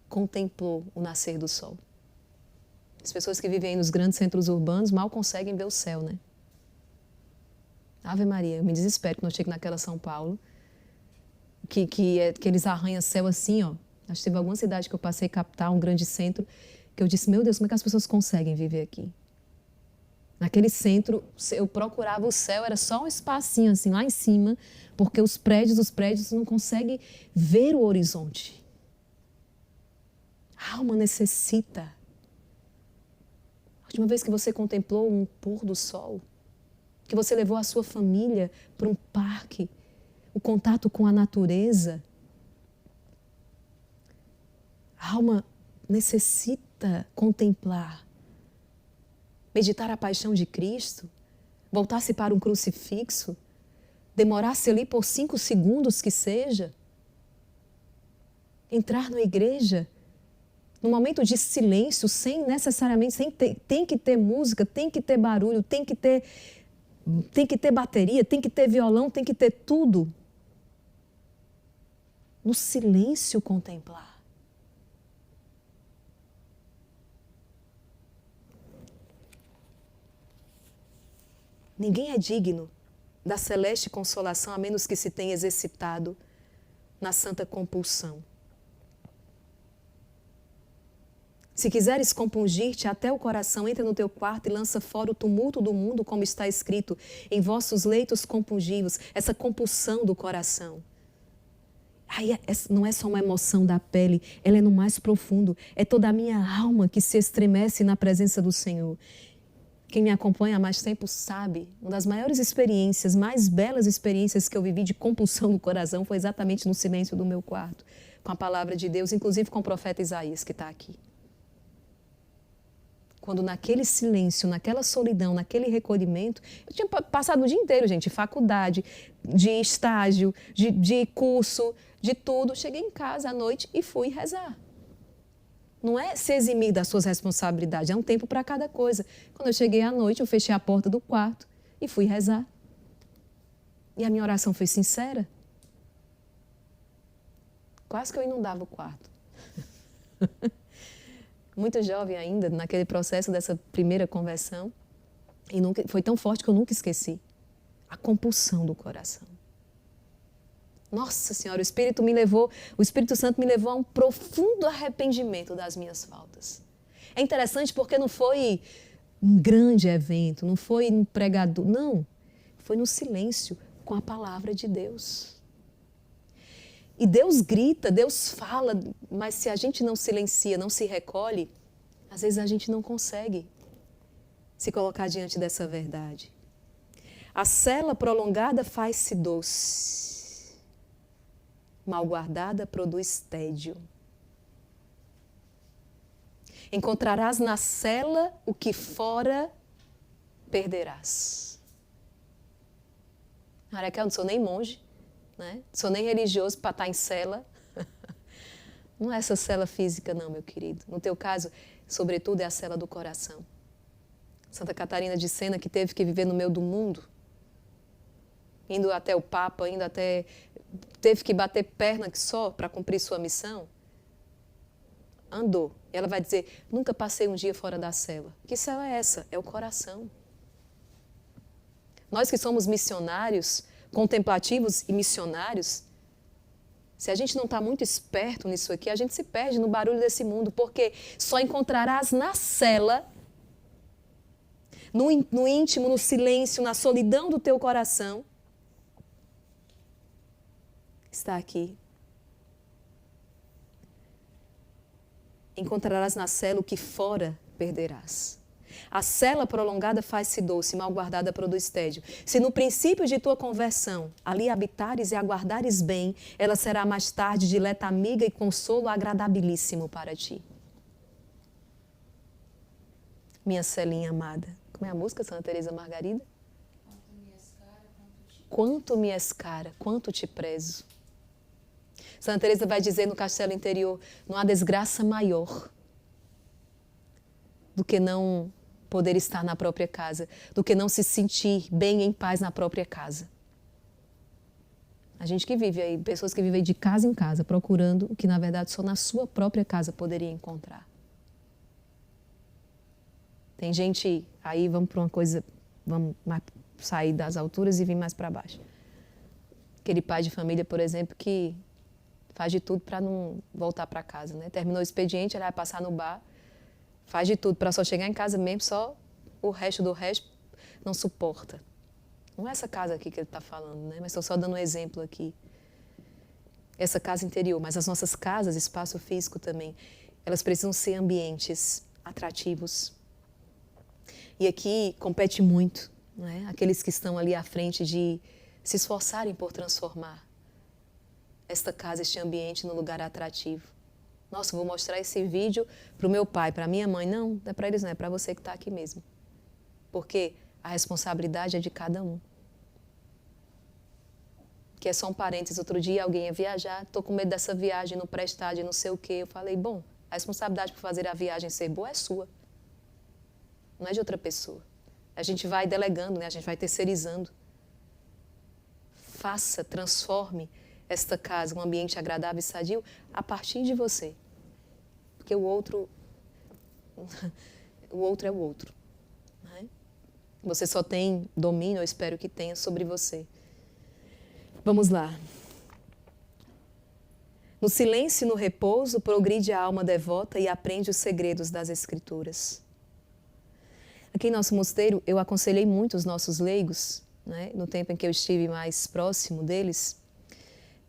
contemplou o nascer do sol? As pessoas que vivem nos grandes centros urbanos mal conseguem ver o céu, né? Ave Maria, eu me desespero quando eu chego naquela São Paulo, que eles arranham céu assim, ó. Acho que teve alguma cidade que eu passei capital, um grande centro, que eu disse, meu Deus, como é que as pessoas conseguem viver aqui? Naquele centro, eu procurava o céu, era só um espacinho assim, lá em cima, porque os prédios não conseguem ver o horizonte. A alma necessita. A última vez que você contemplou um pôr do sol, que você levou a sua família para um parque, o contato com a natureza, a alma necessita contemplar, meditar a paixão de Cristo, voltar-se para um crucifixo, demorar-se ali por 5 segundos que seja, entrar na igreja, num momento de silêncio, sem necessariamente, tem que ter música, tem que ter barulho, tem que ter bateria, tem que ter violão, tem que ter tudo. No silêncio contemplar. Ninguém é digno da celeste consolação a menos que se tenha exercitado na santa compulsão. Se quiseres compungir-te até o coração, entra no teu quarto e lança fora o tumulto do mundo, como está escrito, em vossos leitos compungivos, essa compulsão do coração. Aí não é só uma emoção da pele, ela é no mais profundo, é toda a minha alma que se estremece na presença do Senhor. Quem me acompanha há mais tempo sabe, uma das maiores experiências, mais belas experiências que eu vivi de compulsão no coração foi exatamente no silêncio do meu quarto, com a palavra de Deus, inclusive com o profeta Isaías, que está aqui. Quando naquele silêncio, naquela solidão, naquele recolhimento, eu tinha passado o dia inteiro, gente, de faculdade, de estágio, de curso, de tudo. Cheguei em casa à noite e fui rezar. Não é se eximir das suas responsabilidades, é um tempo para cada coisa. Quando eu cheguei à noite, eu fechei a porta do quarto e fui rezar. E a minha oração foi sincera. Quase que eu inundava o quarto. Muito jovem ainda, naquele processo dessa primeira conversão. E foi tão forte que eu nunca esqueci. A compulsão do coração. Nossa Senhora, o Espírito Santo me levou a um profundo arrependimento das minhas faltas. É interessante porque não foi um grande evento, não foi um pregador, não. Foi no silêncio, com a palavra de Deus. E Deus grita, Deus fala, mas se a gente não silencia, não se recolhe, às vezes a gente não consegue se colocar diante dessa verdade. A cela prolongada faz-se doce. Mal guardada produz tédio. Encontrarás na cela o que fora perderás. Raquel, não sou nem monge, né? Não sou nem religioso para estar em cela. Não é essa cela física não, meu querido. No teu caso, sobretudo, é a cela do coração. Santa Catarina de Sena, que teve que viver no meio do mundo, indo até o Papa, teve que bater perna só para cumprir sua missão, andou. Ela vai dizer, nunca passei um dia fora da cela. Que cela é essa? É o coração. Nós que somos missionários, contemplativos e missionários, se a gente não está muito esperto nisso aqui, a gente se perde no barulho desse mundo, porque só encontrarás na cela, no íntimo, no silêncio, na solidão do teu coração, está aqui. Encontrarás na cela o que fora perderás. A cela prolongada faz-se doce, mal guardada produz tédio. Se no princípio de tua conversão ali habitares e aguardares bem, ela será mais tarde dileta amiga e consolo agradabilíssimo para ti. Minha celinha amada. Como é a música, Santa Teresa Margarida? Quanto me és cara, quanto te prezo. Santa Teresa vai dizer no Castelo Interior, não há desgraça maior do que não poder estar na própria casa, do que não se sentir bem em paz na própria casa. A gente que vive aí, pessoas que vivem de casa em casa, procurando o que na verdade só na sua própria casa poderia encontrar. Tem gente, aí vamos para uma coisa, vamos sair das alturas e vir mais para baixo. Aquele pai de família, por exemplo, que faz de tudo para não voltar para casa, né? Terminou o expediente, ele vai passar no bar, faz de tudo para só chegar em casa mesmo, só o resto do resto não suporta. Não é essa casa aqui que ele está falando, né? Mas estou só dando um exemplo aqui. Essa casa interior, mas as nossas casas, espaço físico também, elas precisam ser ambientes atrativos. E aqui compete muito, né? Aqueles que estão ali à frente de se esforçarem por transformar esta casa, este ambiente num lugar atrativo. Nossa, vou mostrar esse vídeo para o meu pai, para a minha mãe. Não, não é para eles não, é para você que está aqui mesmo. Porque a responsabilidade é de cada um. Que é só um parênteses, outro dia alguém ia viajar, estou com medo dessa viagem, não prestar de não sei o quê. Eu falei, bom, a responsabilidade por fazer a viagem ser boa é sua. Não é de outra pessoa. A gente vai delegando, né? A gente vai terceirizando. Faça, transforme esta casa, um ambiente agradável e sadio, a partir de você. Porque o outro é o outro. Né? Você só tem domínio, eu espero que tenha, sobre você. Vamos lá. No silêncio e no repouso, progride a alma devota e aprende os segredos das Escrituras. Aqui em nosso mosteiro, eu aconselhei muito os nossos leigos, né, no tempo em que eu estive mais próximo deles.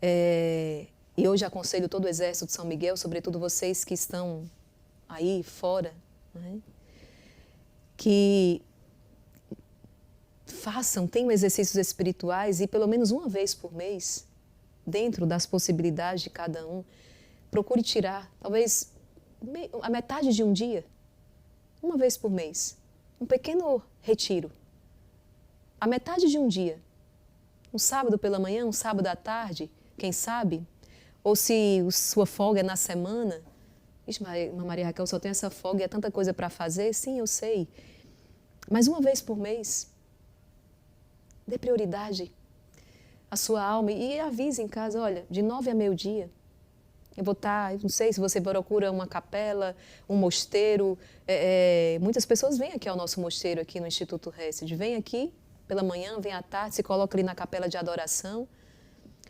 E hoje aconselho todo o Exército de São Miguel, sobretudo vocês que estão aí fora, né, que tenham exercícios espirituais e pelo menos uma vez por mês, dentro das possibilidades de cada um, procure tirar, talvez a metade de um dia, uma vez por mês, um pequeno retiro. A metade de um dia, um sábado pela manhã, um sábado à tarde, quem sabe? Ou se sua folga é na semana. Ixi, Maria Raquel, só tem essa folga e é tanta coisa para fazer. Sim, eu sei. Mas uma vez por mês, dê prioridade à sua alma e avise em casa, olha, de 9 a meio-dia, eu vou estar, não sei se você procura uma capela, um mosteiro. Muitas pessoas vêm aqui ao nosso mosteiro, aqui no Instituto Hesed. Vêm aqui pela manhã, vêm à tarde, se coloca ali na capela de adoração.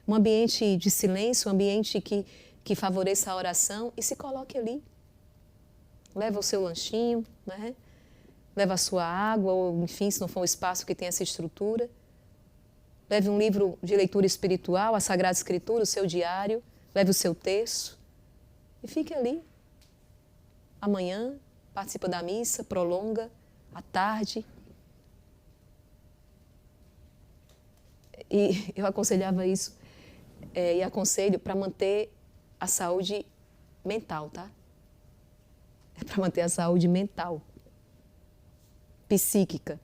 Um ambiente de silêncio, um ambiente que favoreça a oração e se coloque ali. Leva o seu lanchinho, né? Leva a sua água, ou enfim, se não for um espaço que tem essa estrutura. Leve um livro de leitura espiritual, a Sagrada Escritura, o seu diário. Leve o seu terço e fique ali. Amanhã, participa da missa, prolonga, à tarde. E eu aconselhava isso, e aconselho para manter a saúde mental, tá? É para manter a saúde mental, psíquica,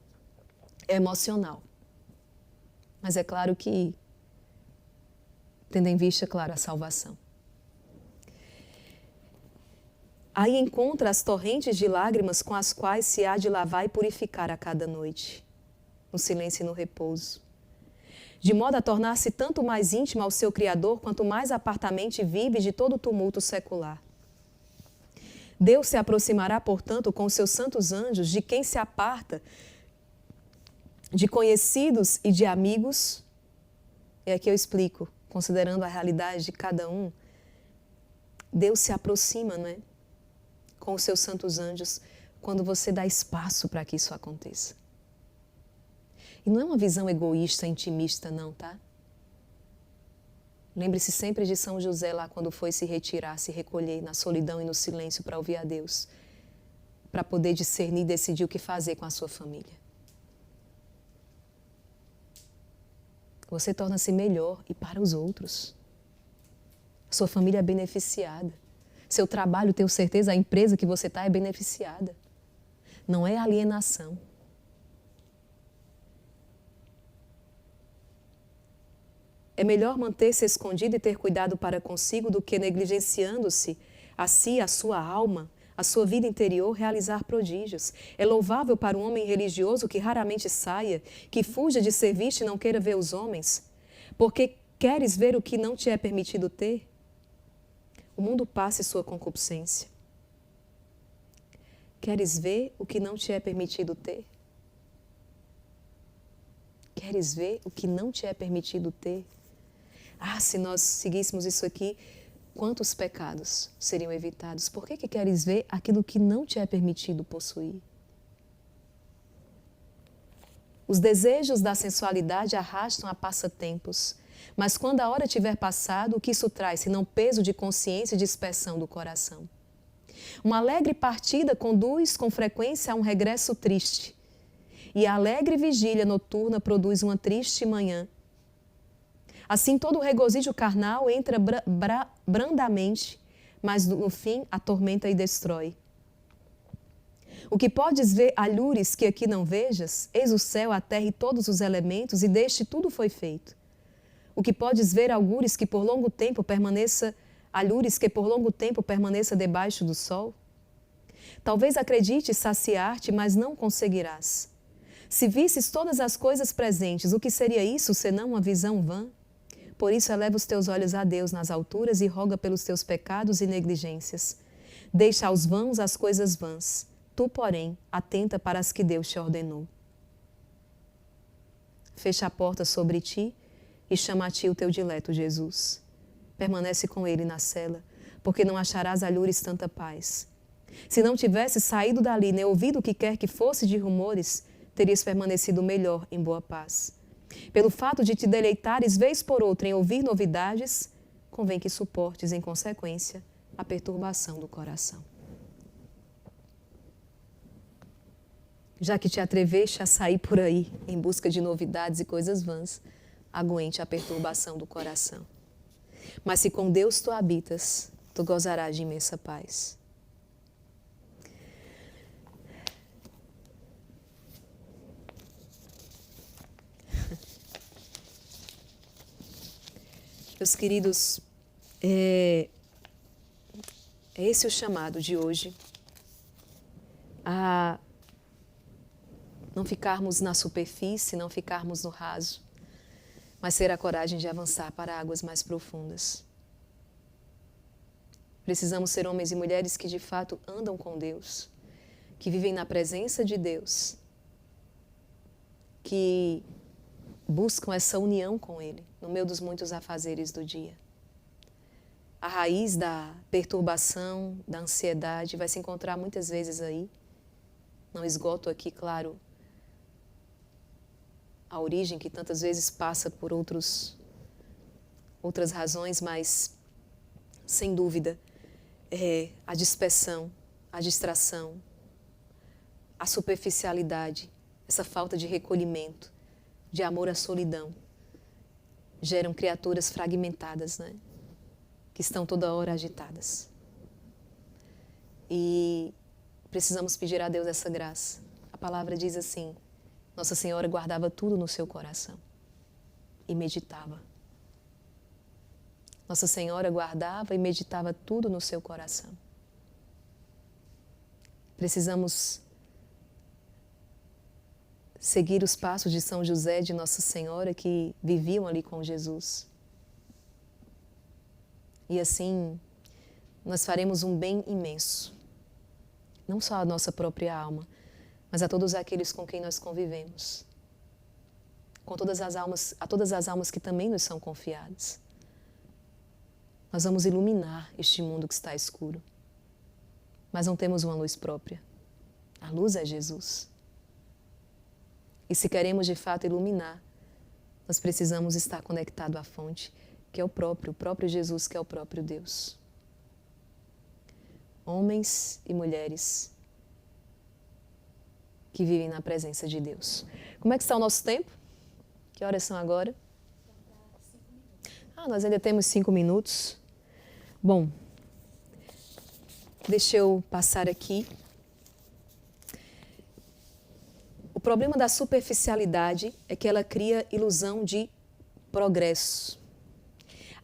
emocional. Mas é claro que tendo em vista, claro, a salvação. Aí encontra as torrentes de lágrimas com as quais se há de lavar e purificar a cada noite, no silêncio e no repouso, de modo a tornar-se tanto mais íntima ao seu Criador, quanto mais apartamente vive de todo o tumulto secular. Deus se aproximará, portanto, com os seus santos anjos, de quem se aparta, de conhecidos e de amigos. E aqui eu explico. Considerando a realidade de cada um, Deus se aproxima, né, com os seus santos anjos quando você dá espaço para que isso aconteça. E não é uma visão egoísta, intimista, não, tá? Lembre-se sempre de São José lá quando foi se retirar, se recolher na solidão e no silêncio para ouvir a Deus. para poder discernir e decidir o que fazer com a sua família. Você torna-se melhor e para os outros. Sua família é beneficiada. Seu trabalho, tenho certeza, a empresa que você está é beneficiada. Não é alienação. É melhor manter-se escondido e ter cuidado para consigo do que, negligenciando-se a si, a sua alma, a sua vida interior, realizar prodígios. É louvável para um homem religioso que raramente saia, que fuja de ser visto e não queira ver os homens, porque queres ver o que não te é permitido ter? O mundo passa e sua concupiscência. Queres ver o que não te é permitido ter? Queres ver o que não te é permitido ter? Ah, se nós seguíssemos isso aqui, quantos pecados seriam evitados? Por que queres ver aquilo que não te é permitido possuir? Os desejos da sensualidade arrastam a passatempos, mas quando a hora tiver passado, o que isso traz, senão peso de consciência e dispersão do coração? Uma alegre partida conduz com frequência a um regresso triste, e a alegre vigília noturna produz uma triste manhã. Assim, todo o regozijo carnal entra brandamente, mas no fim atormenta e destrói. O que podes ver alhures que aqui não vejas, eis o céu, a terra e todos os elementos, e deste tudo foi feito. O que podes ver alhures que por longo tempo permaneça debaixo do sol? Talvez acredites saciar-te, mas não conseguirás. Se visses todas as coisas presentes, o que seria isso senão uma visão vã? Por isso eleva os teus olhos a Deus nas alturas e roga pelos teus pecados e negligências. Deixa aos vãos as coisas vãs. Tu, porém, atenta para as que Deus te ordenou. Fecha a porta sobre ti e chama a ti o teu dileto Jesus. Permanece com ele na cela, porque não acharás alhures tanta paz. Se não tivesse saído dali, nem ouvido o que quer que fosse de rumores, terias permanecido melhor em boa paz. Pelo fato de te deleitares vez por outra em ouvir novidades, convém que suportes, em consequência, a perturbação do coração. Já que te atreveste a sair por aí em busca de novidades e coisas vãs, aguente a perturbação do coração. Mas se com Deus tu habitas, tu gozarás de imensa paz. Meus queridos, é esse o chamado de hoje, a não ficarmos na superfície, não ficarmos no raso, mas ter a coragem de avançar para águas mais profundas. Precisamos ser homens e mulheres que de fato andam com Deus, que vivem na presença de Deus, que buscam essa união com Ele, no meio dos muitos afazeres do dia. A raiz da perturbação, da ansiedade, vai se encontrar muitas vezes aí. Não esgoto aqui, claro, a origem que tantas vezes passa por outras razões, mas, sem dúvida, a dispersão, a distração, a superficialidade, essa falta de recolhimento, de amor à solidão, geram criaturas fragmentadas, né? Que estão toda hora agitadas. E precisamos pedir a Deus essa graça. A palavra diz assim: Nossa Senhora guardava tudo no seu coração e meditava. Nossa Senhora guardava e meditava tudo no seu coração. Precisamos seguir os passos de São José, de Nossa Senhora, que viviam ali com Jesus. E assim, nós faremos um bem imenso, não só à nossa própria alma, mas a todos aqueles com quem nós convivemos, a todas as almas que também nos são confiadas. Nós vamos iluminar este mundo que está escuro, mas não temos uma luz própria. A luz é Jesus. E se queremos de fato iluminar, nós precisamos estar conectados à fonte, que é o próprio Jesus, que é o próprio Deus. Homens e mulheres que vivem na presença de Deus. Como é que está o nosso tempo? Que horas são agora? Nós ainda temos 5 minutos. Bom, deixa eu passar aqui. O problema da superficialidade é que ela cria ilusão de progresso.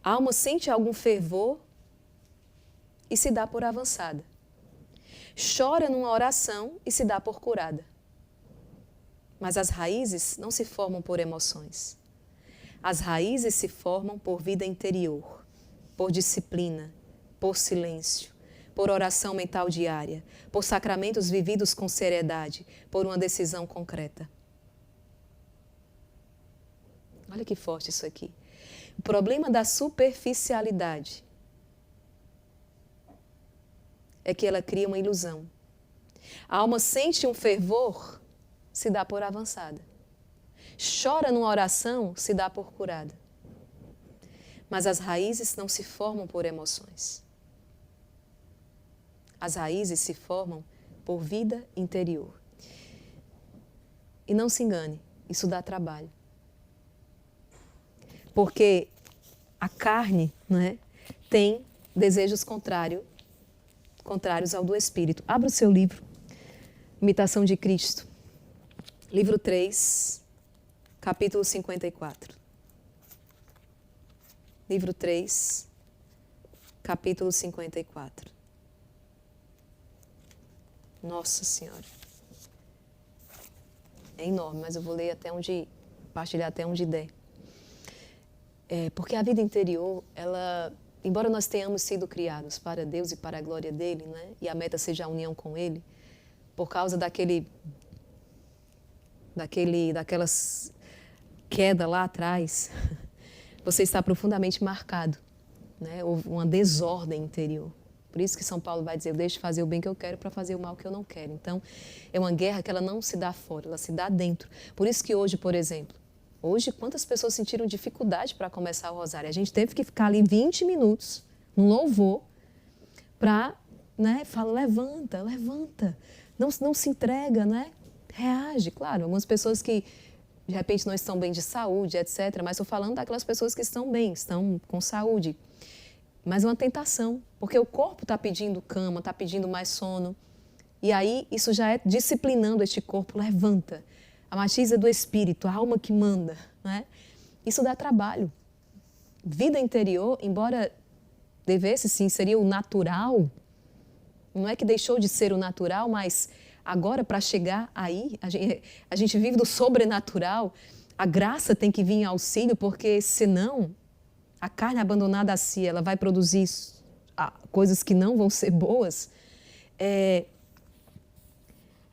A alma sente algum fervor e se dá por avançada. Chora numa oração e se dá por curada. Mas as raízes não se formam por emoções. As raízes se formam por vida interior, por disciplina, por silêncio, por oração mental diária, por sacramentos vividos com seriedade, por uma decisão concreta. Olha que forte isso aqui. O problema da superficialidade é que ela cria uma ilusão. A alma sente um fervor, se dá por avançada. Chora numa oração, se dá por curada. Mas as raízes não se formam por emoções. As raízes se formam por vida interior. E não se engane, isso dá trabalho. Porque a carne, né, tem desejos contrários ao do Espírito. Abra o seu livro, Imitação de Cristo, livro 3, capítulo 54. Livro 3, capítulo 54. Nossa Senhora. É enorme, mas eu vou ler até onde, partilhar até onde der. Porque a vida interior, ela, embora nós tenhamos sido criados para Deus e para a glória dele, né, e a meta seja a união com ele, por causa daquelas queda lá atrás, você está profundamente marcado, né? Houve uma desordem interior. Por isso que São Paulo vai dizer, eu deixo de fazer o bem que eu quero para fazer o mal que eu não quero. Então, é uma guerra que ela não se dá fora, ela se dá dentro. Por isso que hoje, por exemplo, quantas pessoas sentiram dificuldade para começar o rosário? A gente teve que ficar ali 20 minutos, no louvor, para, né, falar, levanta, não se entrega, né? Reage, claro. Algumas pessoas que, de repente, não estão bem de saúde, etc. Mas estou falando daquelas pessoas que estão bem, estão com saúde. Mas é uma tentação, porque o corpo está pedindo cama, está pedindo mais sono. E aí, isso já é disciplinando este corpo, levanta. A matiza do espírito, a alma que manda, né? Isso dá trabalho. Vida interior, embora devesse, sim, seria o natural, não é que deixou de ser o natural, mas agora, para chegar aí, a gente vive do sobrenatural, a graça tem que vir em auxílio, porque senão a carne abandonada a si, ela vai produzir coisas que não vão ser boas.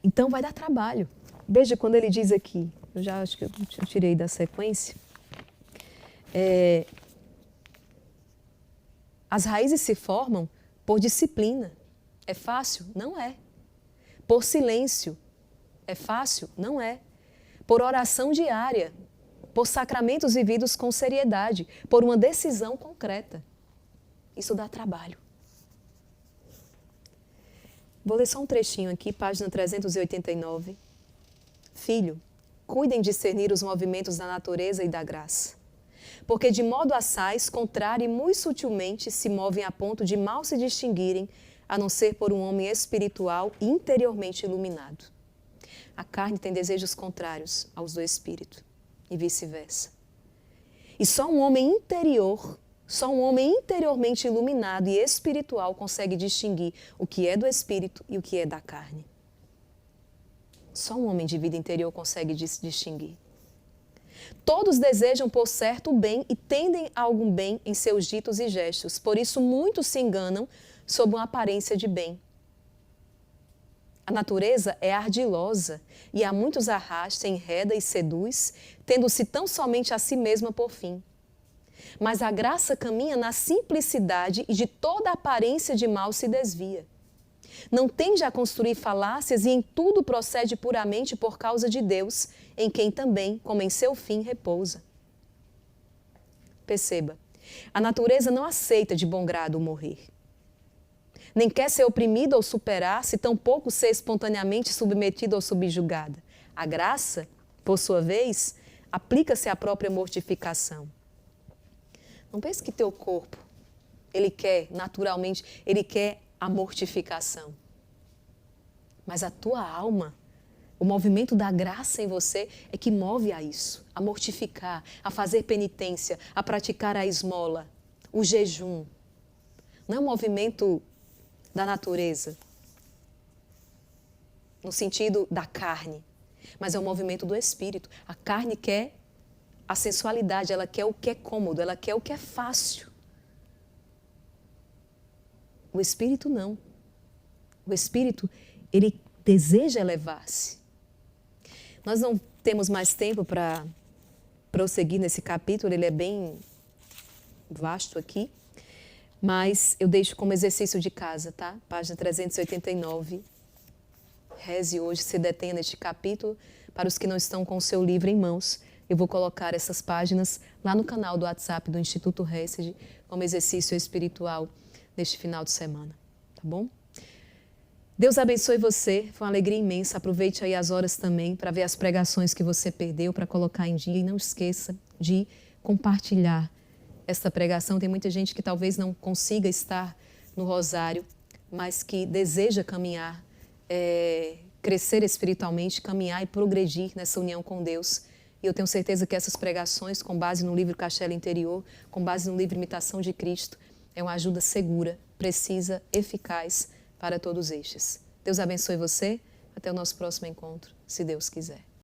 Então vai dar trabalho. Veja quando ele diz aqui, eu já acho que eu tirei da sequência, as raízes se formam por disciplina. É fácil? Não é. Por silêncio. É fácil? Não é. Por oração diária. Por sacramentos vividos com seriedade. Por uma decisão concreta. Isso dá trabalho. Vou ler só um trechinho aqui, página 389. Filho, cuidem de discernir os movimentos da natureza e da graça. Porque de modo assaz, contrário e muito sutilmente, se movem a ponto de mal se distinguirem, a não ser por um homem espiritual e interiormente iluminado. A carne tem desejos contrários aos do espírito, e vice-versa. E só um homem interiormente iluminado e espiritual consegue distinguir o que é do espírito e o que é da carne. Só um homem de vida interior consegue distinguir. Todos desejam, por certo, o bem e tendem a algum bem em seus ditos e gestos. Por isso, muitos se enganam sob uma aparência de bem. A natureza é ardilosa e a muitos arrasta, enreda e seduz, tendo-se tão somente a si mesma por fim. Mas a graça caminha na simplicidade e de toda aparência de mal se desvia. Não tende a construir falácias e em tudo procede puramente por causa de Deus, em quem também, como em seu fim, repousa. Perceba, a natureza não aceita de bom grado o morrer. nem quer ser oprimida ou superar-se, tampouco ser espontaneamente submetida ou subjugada. A graça, por sua vez, aplica-se à própria mortificação. Não pense que teu corpo, ele quer, naturalmente, ele quer a mortificação. Mas a tua alma, o movimento da graça em você é que move a isso, a mortificar, a fazer penitência, a praticar a esmola, o jejum. Não é um movimento da natureza, no sentido da carne, mas é um movimento do espírito. A carne quer a sensualidade, ela quer o que é cômodo, ela quer o que é fácil. O espírito não. O espírito, ele deseja elevar-se. Nós não temos mais tempo para prosseguir nesse capítulo, ele é bem vasto aqui, mas eu deixo como exercício de casa, tá? Página 389. Reze hoje, se detenha neste capítulo. Para os que não estão com o seu livro em mãos, eu vou colocar essas páginas lá no canal do WhatsApp do Instituto Hesed como exercício espiritual neste final de semana, tá bom? Deus abençoe você, foi uma alegria imensa. Aproveite aí as horas também para ver as pregações que você perdeu, para colocar em dia. E não esqueça de compartilhar esta pregação. Tem muita gente que talvez não consiga estar no rosário, mas que deseja caminhar, crescer espiritualmente, caminhar e progredir nessa união com Deus. E eu tenho certeza que essas pregações, com base no livro Castelo Interior, com base no livro Imitação de Cristo, é uma ajuda segura, precisa, eficaz para todos estes. Deus abençoe você. Até o nosso próximo encontro, se Deus quiser.